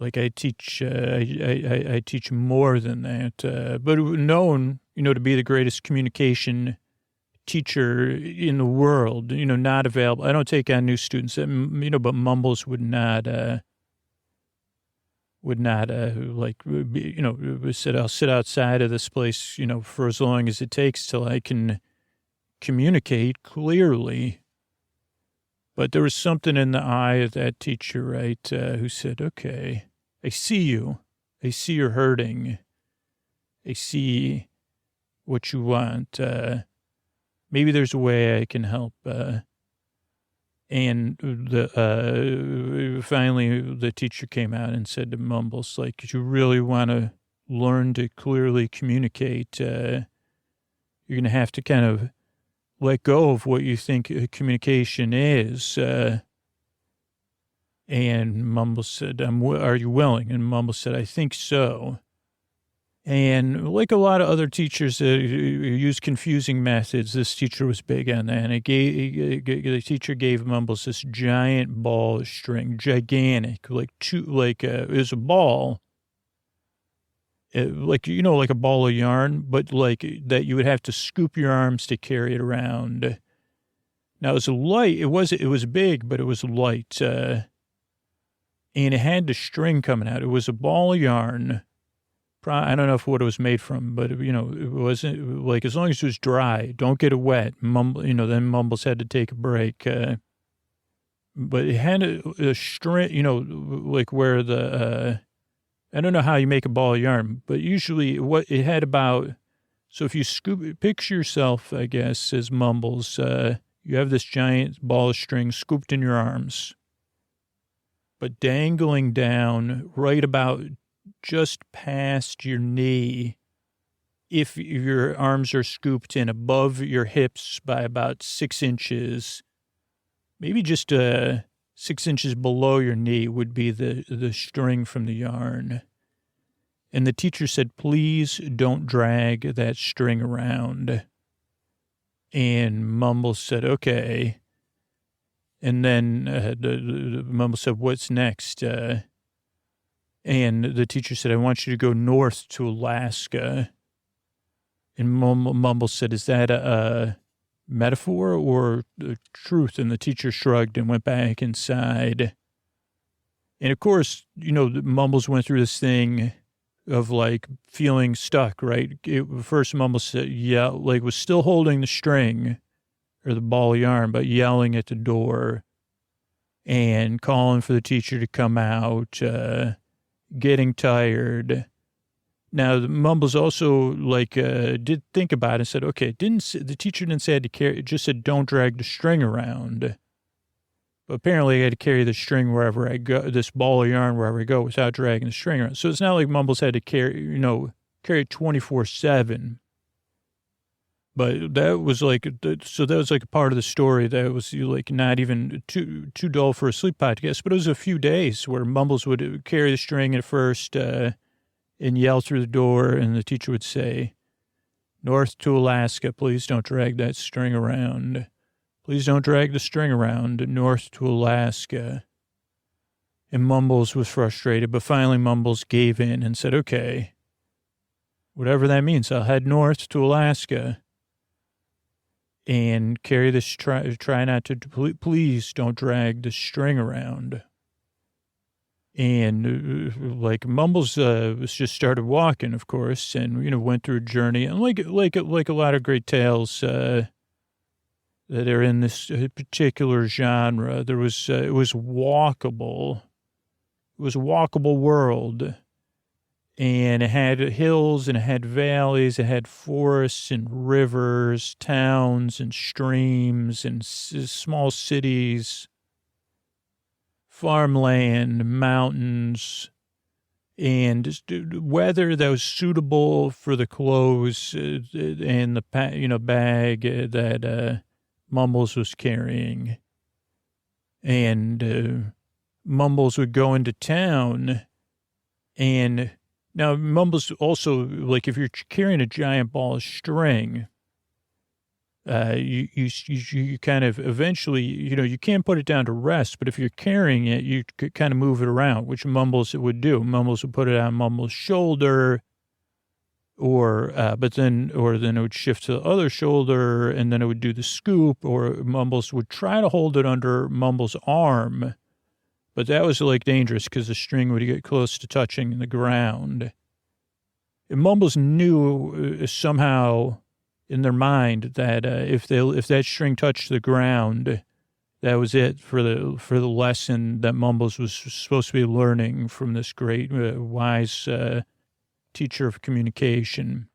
Like I teach, I teach more than that. But known, to be the greatest communication teacher in the world. Not available. I don't take on new students. But Mumbles would not said I'll sit outside of this place, for as long as it takes till I can communicate clearly. But there was something in the eye of that teacher, right, who said, okay, I see you. I see you're hurting. I see what you want. Maybe there's a way I can help. And finally the teacher came out and said to Mumbles, like, if you really want to learn to clearly communicate, you're going to have to kind of let go of what you think communication is. And Mumbles said, are you willing? And Mumbles said, I think so. And like a lot of other teachers that use confusing methods, this teacher was big on that. And the teacher gave Mumbles this giant ball of string, gigantic, it was a ball, like a ball of yarn, but like that you would have to scoop your arms to carry it around. Now it was light. It was big, but it was light. And it had the string coming out. It was a ball of yarn. I don't know what it was made from, but, it wasn't, like, as long as it was dry, don't get it wet. Then Mumbles had to take a break. But it had a string, like where I don't know how you make a ball of yarn, but usually it had about, so if you picture yourself, I guess, as Mumbles, you have this giant ball of string scooped in your arms, but dangling down right about just past your knee. If your arms are scooped in above your hips by about 6 inches, maybe just 6 inches below your knee would be the string from the yarn. And the teacher said, please don't drag that string around. And Mumbles said, okay. And then Mumbles said, what's next? And the teacher said, I want you to go north to Alaska. And Mumbles said, is that metaphor or the truth? And the teacher shrugged and went back inside. And of course, Mumbles went through this thing of like feeling stuck, right? First Mumbles said, was still holding the string or the ball of yarn, but yelling at the door and calling for the teacher to come out, getting tired. Now, the Mumbles also did think about it and said, okay, the teacher didn't say I had to carry, it just said don't drag the string around. But apparently I had to carry the string wherever I go, this ball of yarn wherever I go without dragging the string around. So it's not like Mumbles had to carry it 24/7. But that was so that was like a part of the story that was like not even too dull for a sleep podcast. But it was a few days where Mumbles would carry the string at first and yell through the door, and the teacher would say, "North to Alaska, please don't drag that string around. Please don't drag the string around, north to Alaska." And Mumbles was frustrated, but finally Mumbles gave in and said, okay, whatever that means, I'll head north to Alaska and carry this, try not to, please don't drag the string around. And Mumbles was just started walking, of course, and, went through a journey. And like a lot of great tales, that are in this particular genre, it was walkable. It was a walkable world, and it had hills and it had valleys, it had forests and rivers, towns and streams and small cities, farmland, mountains, and just weather that was suitable for the clothes and the bag that Mumbles was carrying. And Mumbles would go into town, and now Mumbles also, if you're carrying a giant ball of string, you kind of eventually, you can't put it down to rest, but if you're carrying it, you could kind of move it around, which Mumbles would do. Mumbles would put it on Mumbles' shoulder, then it would shift to the other shoulder, and then it would do the scoop, or Mumbles would try to hold it under Mumbles' arm, but that was dangerous because the string would get close to touching the ground. And Mumbles knew somehow in their mind that if that string touched the ground, that was it for the lesson that Mumbles was supposed to be learning from this great wise teacher of communication.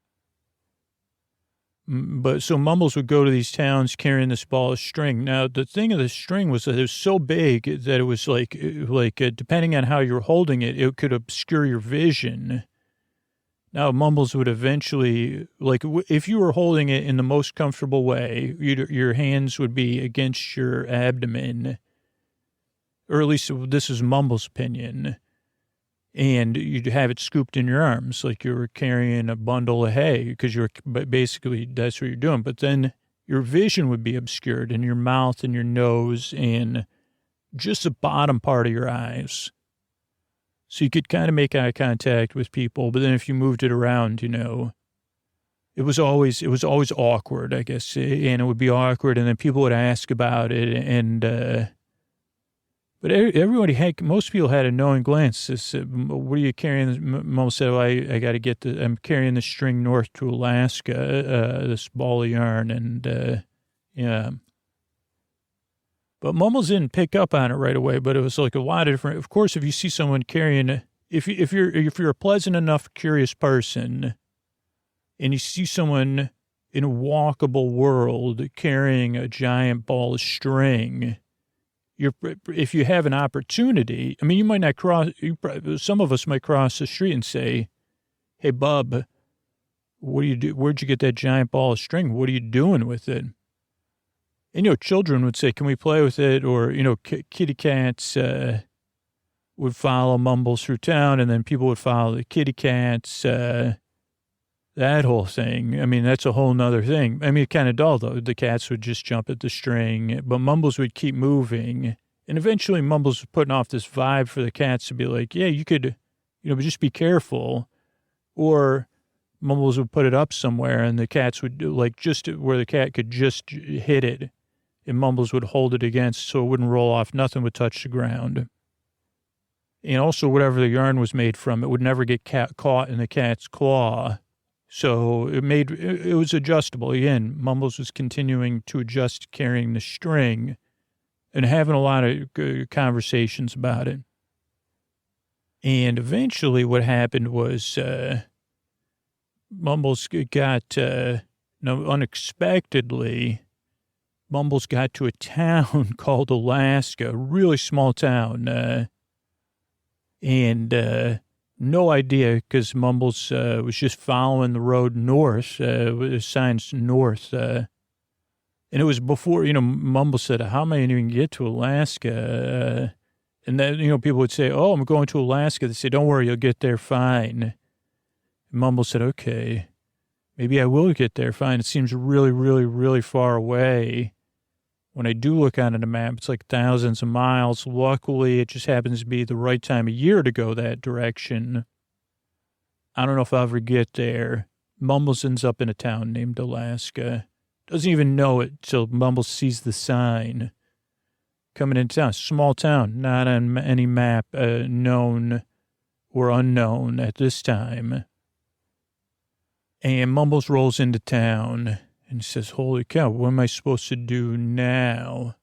But so Mumbles would go to these towns carrying this ball of string. Now, the thing of the string was that it was so big that it was depending on how you're holding it, it could obscure your vision. Now, Mumbles would eventually, if you were holding it in the most comfortable way, your hands would be against your abdomen, or at least this is Mumbles' opinion. And you'd have it scooped in your arms like you were carrying a bundle of hay, because basically that's what you're doing. But then your vision would be obscured, and your mouth and your nose and just the bottom part of your eyes. So you could kind of make eye contact with people, but then if you moved it around, it was always awkward, I guess, and it would be awkward, and then people would ask about it, and but most people had a knowing glance. What are you carrying? Mom said, I got to I'm carrying the string north to Alaska, this ball of yarn. And, yeah. But Mumbles didn't pick up on it right away, but it was a lot of different, of course, if you see someone carrying, if you're a pleasant enough, curious person, and you see someone in a walkable world carrying a giant ball of string, if you have an opportunity, I mean, you might not some of us might cross the street and say, "Hey, bub, what do you do? Where'd you get that giant ball of string? What are you doing with it?" And, children would say, "Can we play with it?" Or, kitty cats would follow Mumbles through town, and then people would follow the kitty cats, that whole thing. I mean, that's a whole nother thing. I mean, kind of dull, though. The cats would just jump at the string, but Mumbles would keep moving. And eventually Mumbles was putting off this vibe for the cats to be like, yeah, you could, but just be careful. Or Mumbles would put it up somewhere, and the cats would, like, just where the cat could just hit it, and Mumbles would hold it against so it wouldn't roll off. Nothing would touch the ground. And also, whatever the yarn was made from, it would never get caught in the cat's claw. So it was adjustable. Again, Mumbles was continuing to adjust carrying the string and having a lot of conversations about it. And eventually what happened was Mumbles got, unexpectedly, Mumbles got to a town called Alaska, a really small town. And no idea, because Mumbles was just following the road north, with signs north. And it was before, Mumbles said, how am I going to even get to Alaska? And then, people would say, oh, I'm going to Alaska. They say, don't worry, you'll get there fine. And Mumbles said, okay, maybe I will get there fine. It seems really, really, really far away. When I do look on the map, it's like thousands of miles. Luckily, it just happens to be the right time of year to go that direction. I don't know if I'll ever get there. Mumbles ends up in a town named Alaska. Doesn't even know it till Mumbles sees the sign. Coming into town, small town, not on any map known or unknown at this time. And Mumbles rolls into town. And he says, holy cow, what am I supposed to do now?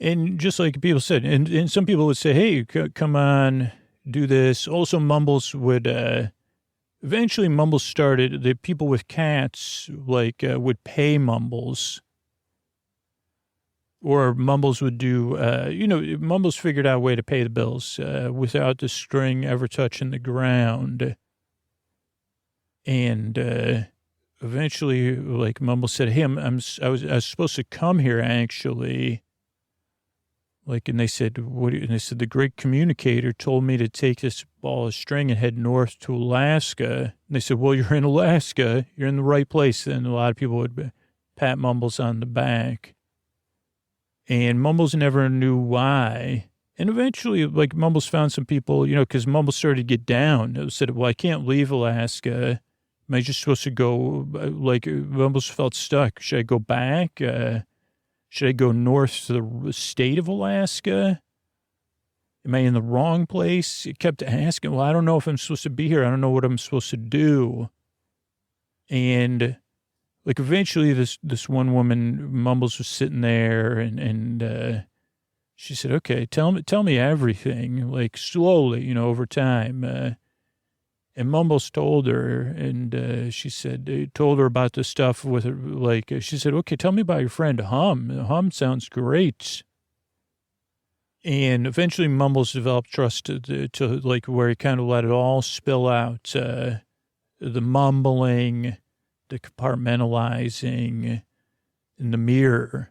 And just like people said, and some people would say, hey, come on, do this. Also, Mumbles would, eventually Mumbles started, the people with cats, would pay Mumbles. Or Mumbles would do, Mumbles figured out a way to pay the bills without the string ever touching the ground. And, eventually, Mumbles said, hey, I was supposed to come here, actually. And they said, and they said, the great communicator told me to take this ball of string and head north to Alaska. And they said, well, you're in Alaska. You're in the right place. And a lot of people would pat Mumbles on the back. And Mumbles never knew why. And eventually, Mumbles found some people, because Mumbles started to get down. It said, well, I can't leave Alaska. Am I just supposed to go, Mumbles felt stuck. Should I go back? Should I go north to the state of Alaska? Am I in the wrong place? It kept asking, well, I don't know if I'm supposed to be here. I don't know what I'm supposed to do. And, eventually this one woman, Mumbles, was sitting there and she said, okay, tell me everything, slowly, over time. And Mumbles told her, and she said, told her about the stuff with her, she said, okay, tell me about your friend Hum. Hum sounds great. And eventually Mumbles developed trust to where he kind of let it all spill out. The mumbling, the compartmentalizing, and the mirror.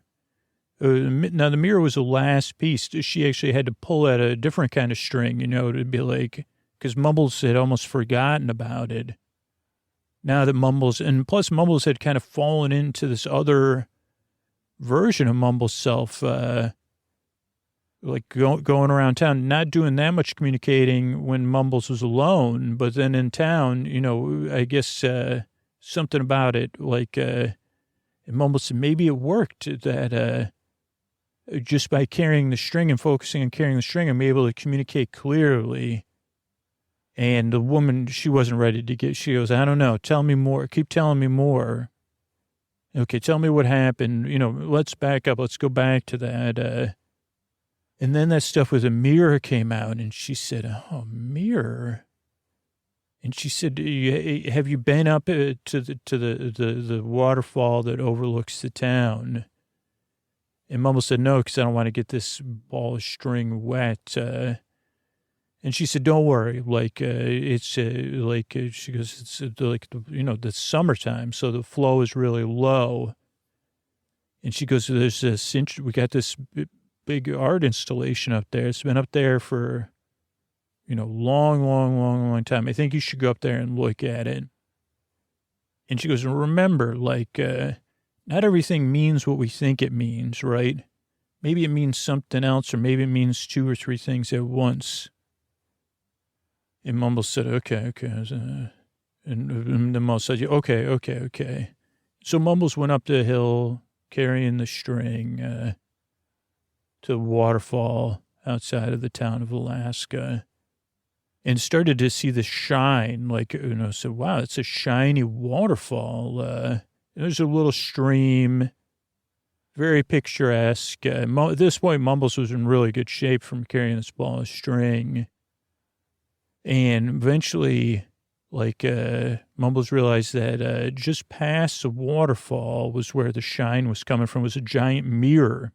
Now, the mirror was the last piece. She actually had to pull at a different kind of string, to be because Mumbles had almost forgotten about it. Now that Mumbles had kind of fallen into this other version of Mumbles' self, going around town, not doing that much communicating when Mumbles was alone, but then in town, I guess something about it, and Mumbles said maybe it worked that just by carrying the string and focusing on carrying the string, I'm able to communicate clearly. And the woman, she wasn't ready to she goes, I don't know, tell me more, keep telling me more. Okay, tell me what happened, let's back up, let's go back to that. And then that stuff with a mirror came out, and she said, oh, mirror. And she said, have you been up to the waterfall that overlooks the town? And Mumble said, no, because I don't want to get this ball of string wet. And she said, don't worry, she goes, it's the summertime, so the flow is really low. And she goes, we got this big art installation up there. It's been up there for, long time. I think you should go up there and look at it. And she goes, remember, not everything means what we think it means, right? Maybe it means something else, or maybe it means two or three things at once. And Mumble said, okay. And the Mumbles said, okay. So Mumbles went up the hill carrying the string to the waterfall outside of the town of Alaska and started to see the shine, like, said, wow, it's a shiny waterfall. There's a little stream, very picturesque. At this point, Mumbles was in really good shape from carrying this ball of string. And eventually, Mumbles realized that just past the waterfall was where the shine was coming from, was a giant mirror.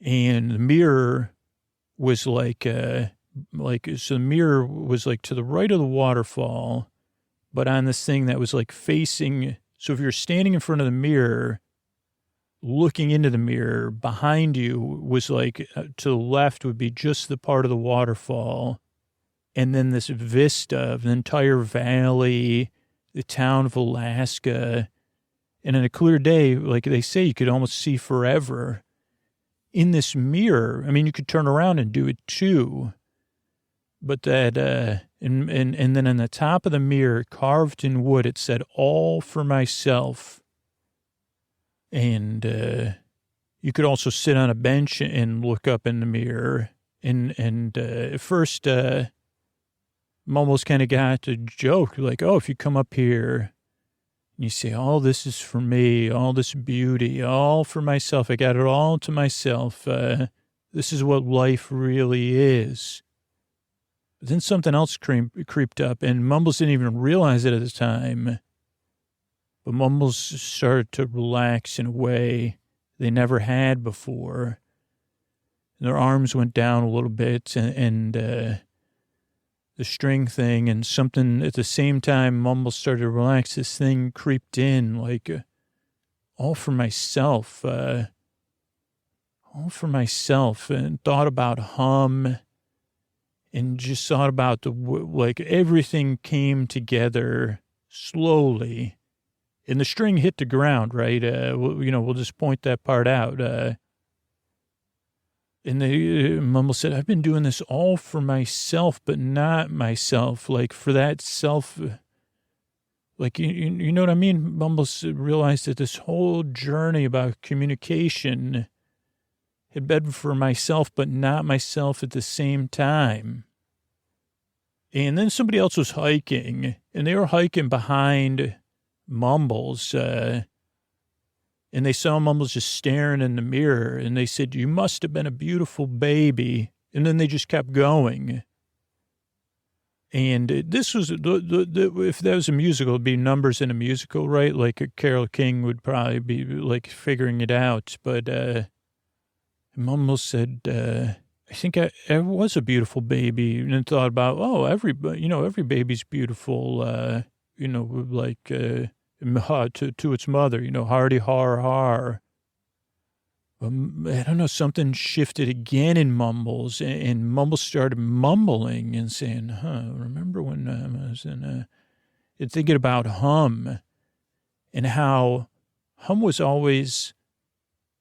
And the mirror was so the mirror was to the right of the waterfall, but on this thing that was facing. So if you're standing in front of the mirror, looking into the mirror, behind you was to the left would be just the part of the waterfall. And then this vista of the entire valley, the town of Alaska. And on a clear day, like they say, you could almost see forever. In this mirror, I mean, you could turn around and do it too. But that, and then on the top of the mirror, carved in wood, it said, "All for myself." And you could also sit on a bench and look up in the mirror. And at first, Mumbles kind of got a joke, like, oh, if you come up here and you say, all this is for me, all this beauty, all for myself, I got it all to myself. This is what life really is. But then something else creeped up, and Mumbles didn't even realize it at the time. But Mumbles started to relax in a way they never had before. And their arms went down a little bit, and the string thing, and something at the same time, Mumbles started to relax. This thing creeped in, like, all for myself, and thought about Hum, and just thought about everything came together slowly, and the string hit the ground, right? We'll just point that part out. And Mumble said, I've been doing this all for myself, but not myself. Like, for that self, you know what I mean? Mumble realized that this whole journey about communication had been for myself, but not myself at the same time. And then somebody else was hiking, and they were hiking behind Mumbles, and they saw Mumbles just staring in the mirror, and they said, you must have been a beautiful baby. And then they just kept going. And this was, if that was a musical, it'd be numbers in a musical, right? Like Carole King would probably be figuring it out. But Mumbles said, I think I was a beautiful baby, and thought about, every baby's beautiful, to its mother, hardy har har. I don't know, something shifted again in Mumbles, and Mumbles started mumbling and saying, remember when I was and thinking about Hum, and how Hum was always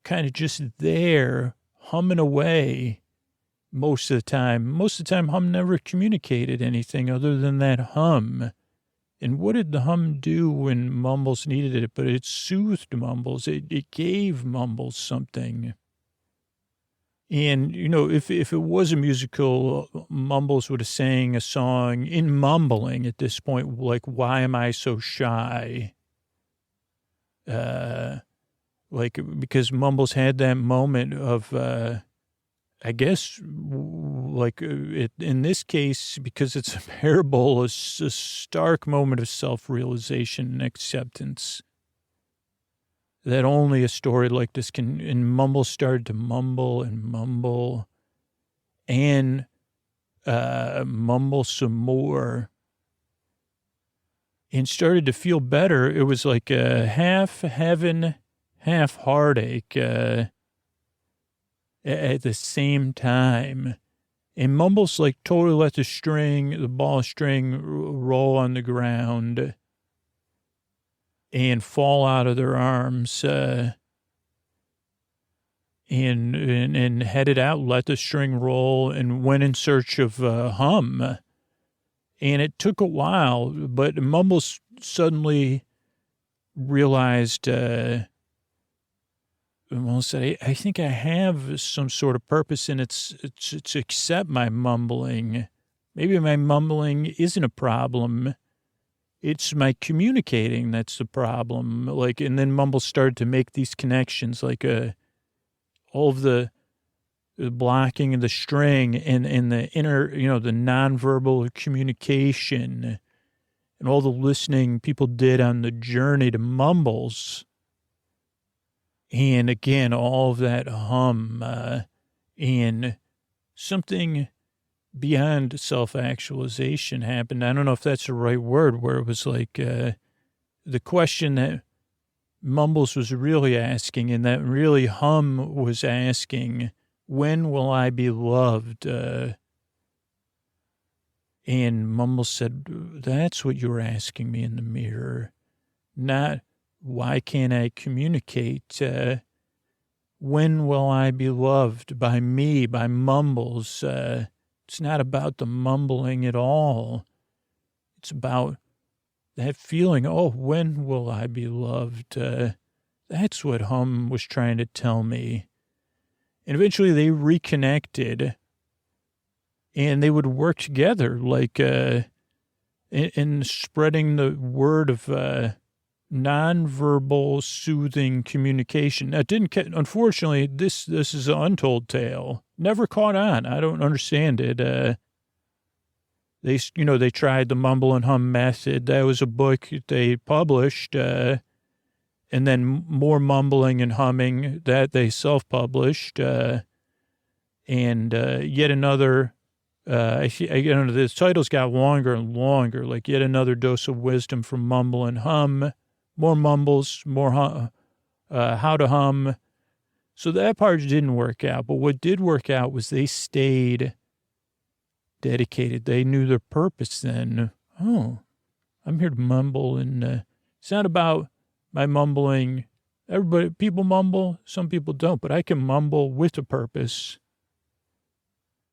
kind of just there, humming away most of the time. Most of the time, Hum never communicated anything other than that hum. And what did the hum do when Mumbles needed it? But it soothed Mumbles. It gave Mumbles something. And, if it was a musical, Mumbles would have sang a song in mumbling at this point, like, why am I so shy? Because Mumbles had that moment of, I guess, in this case, because it's a parable, it's a stark moment of self-realization and acceptance that only a story like this can. And Mumble started to mumble and mumble and mumble some more and started to feel better. It was like a half heaven, half heartache, at the same time. And Mumbles totally let the ball of string roll on the ground and fall out of their arms, and headed out, let the string roll, and went in search of Hum. And it took a while, but Mumble suddenly realized, well, said, I think I have some sort of purpose, and it's to accept my mumbling. Maybe my mumbling isn't a problem. It's my communicating that's the problem. Like, and then Mumble started to make these connections, like all of the blocking of the string and the inner, the nonverbal communication and all the listening people did on the journey to mumbles. And again, all of that hum and something beyond self-actualization happened. I don't know if that's the right word, where it was like the question that Mumbles was really asking and that really Hum was asking, when will I be loved? And Mumbles said, that's what you were asking me in the mirror, not why can't I communicate? When will I be loved by me, by Mumbles? It's not about the mumbling at all. It's about that feeling, oh, when will I be loved? That's what Hum was trying to tell me. And eventually they reconnected and they would work together, like in spreading the word of nonverbal soothing communication. That didn't, unfortunately, this is an untold tale. Never caught on. I don't understand it. They tried the Mumble and Hum method. That was a book they published, and then more mumbling and humming that they self-published, and yet another. The titles got longer and longer. Like yet another dose of wisdom from Mumble and Hum. More mumbles, more how to hum. So that part didn't work out. But what did work out was they stayed dedicated. They knew their purpose then. Oh, I'm here to mumble. And it's not about my mumbling. People mumble. Some people don't. But I can mumble with a purpose.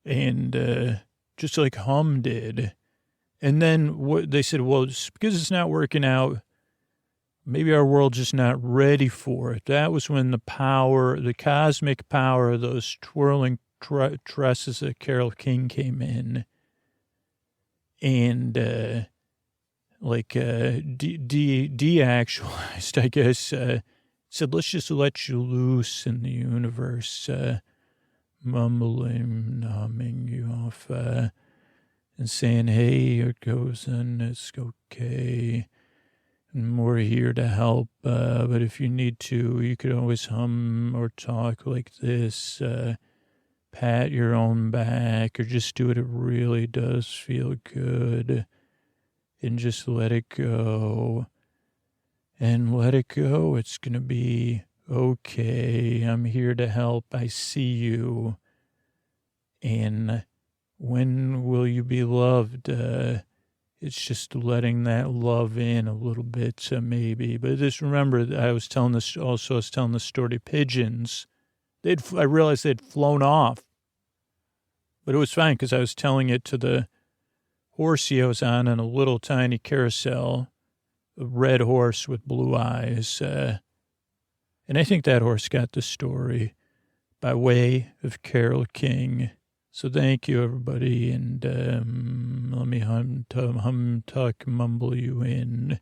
And just like Hum did. And then they said, well, because it's not working out, maybe our world's just not ready for it. That was when the cosmic power of those twirling tresses of Carole King came in. And, de-actualized, I guess, said, let's just let you loose in the universe, mumbling, humming you off, and saying, hey, it goes and it's okay. And we're here to help, but if you need to, you could always hum or talk like this, pat your own back, or just do it. It really does feel good, and just let it go. And let it go. It's going to be okay. I'm here to help. I see you. And when will you be loved? It's just letting that love in a little bit, maybe. But just remember, I was telling the story to pigeons. I realized they'd flown off. But it was fine because I was telling it to the horsey I was on a little tiny carousel, a red horse with blue eyes. And I think that horse got the story by way of Carole King. So thank you, everybody, and let me mumble you in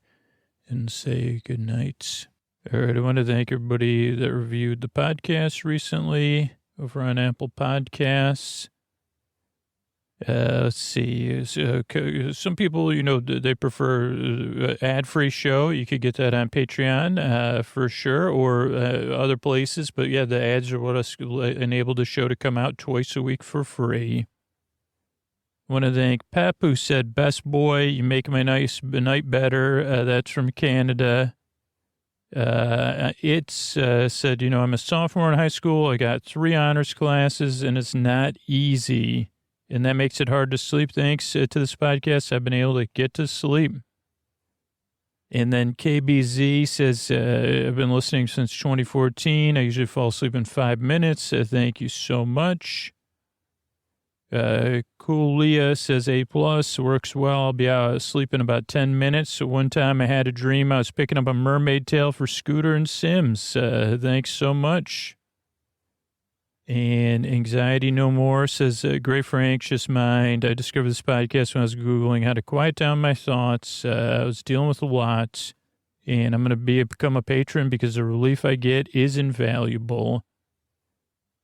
and say good night. All right, I want to thank everybody that reviewed the podcast recently over on Apple Podcasts. Let's see. Some people, they prefer ad-free show. You could get that on Patreon for sure, or other places. But yeah, the ads are what enable the show to come out twice a week for free. I want to thank Pep, who said, best boy, you make my night better. That's from Canada. It's said, I'm a sophomore in high school. I got 3 honors classes, and it's not easy. And that makes it hard to sleep. Thanks to this podcast, I've been able to get to sleep. And then KBZ says, I've been listening since 2014. I usually fall asleep in 5 minutes. Thank you so much. Cool Leah says A+, works well. I'll be out asleep in about 10 minutes. So one time I had a dream I was picking up a mermaid tail for Scooter and Sims. Thanks so much. And Anxiety No More says, great for anxious mind. I discovered this podcast when I was Googling how to quiet down my thoughts. I was dealing with a lot, and I'm going to become a patron because the relief I get is invaluable.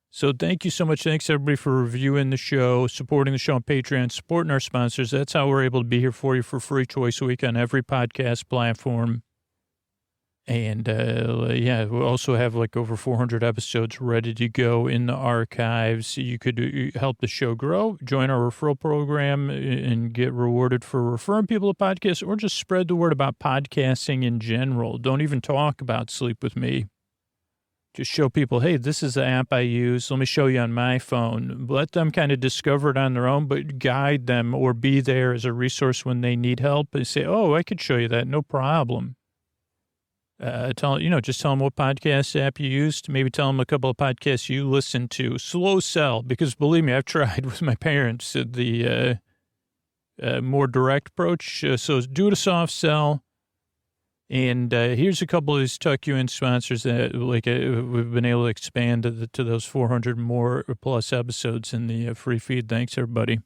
So thank you so much. Thanks, everybody, for reviewing the show, supporting the show on Patreon, supporting our sponsors. That's how we're able to be here for you for free twice a week on every podcast platform. And, we also have like over 400 episodes ready to go in the archives. You could help the show grow, join our referral program and get rewarded for referring people to podcasts, or just spread the word about podcasting in general. Don't even talk about Sleep With Me. Just show people, hey, this is the app I use. Let me show you on my phone. Let them kind of discover it on their own, but guide them or be there as a resource when they need help and say, oh, I could show you that. No problem. Just tell them what podcast app you used. Maybe tell them a couple of podcasts you listen to. Slow sell, because believe me, I've tried with my parents the more direct approach. So do it a soft sell. And here's a couple of these Tuck You In sponsors that we've been able to expand to those 400 more plus episodes in the free feed. Thanks, everybody.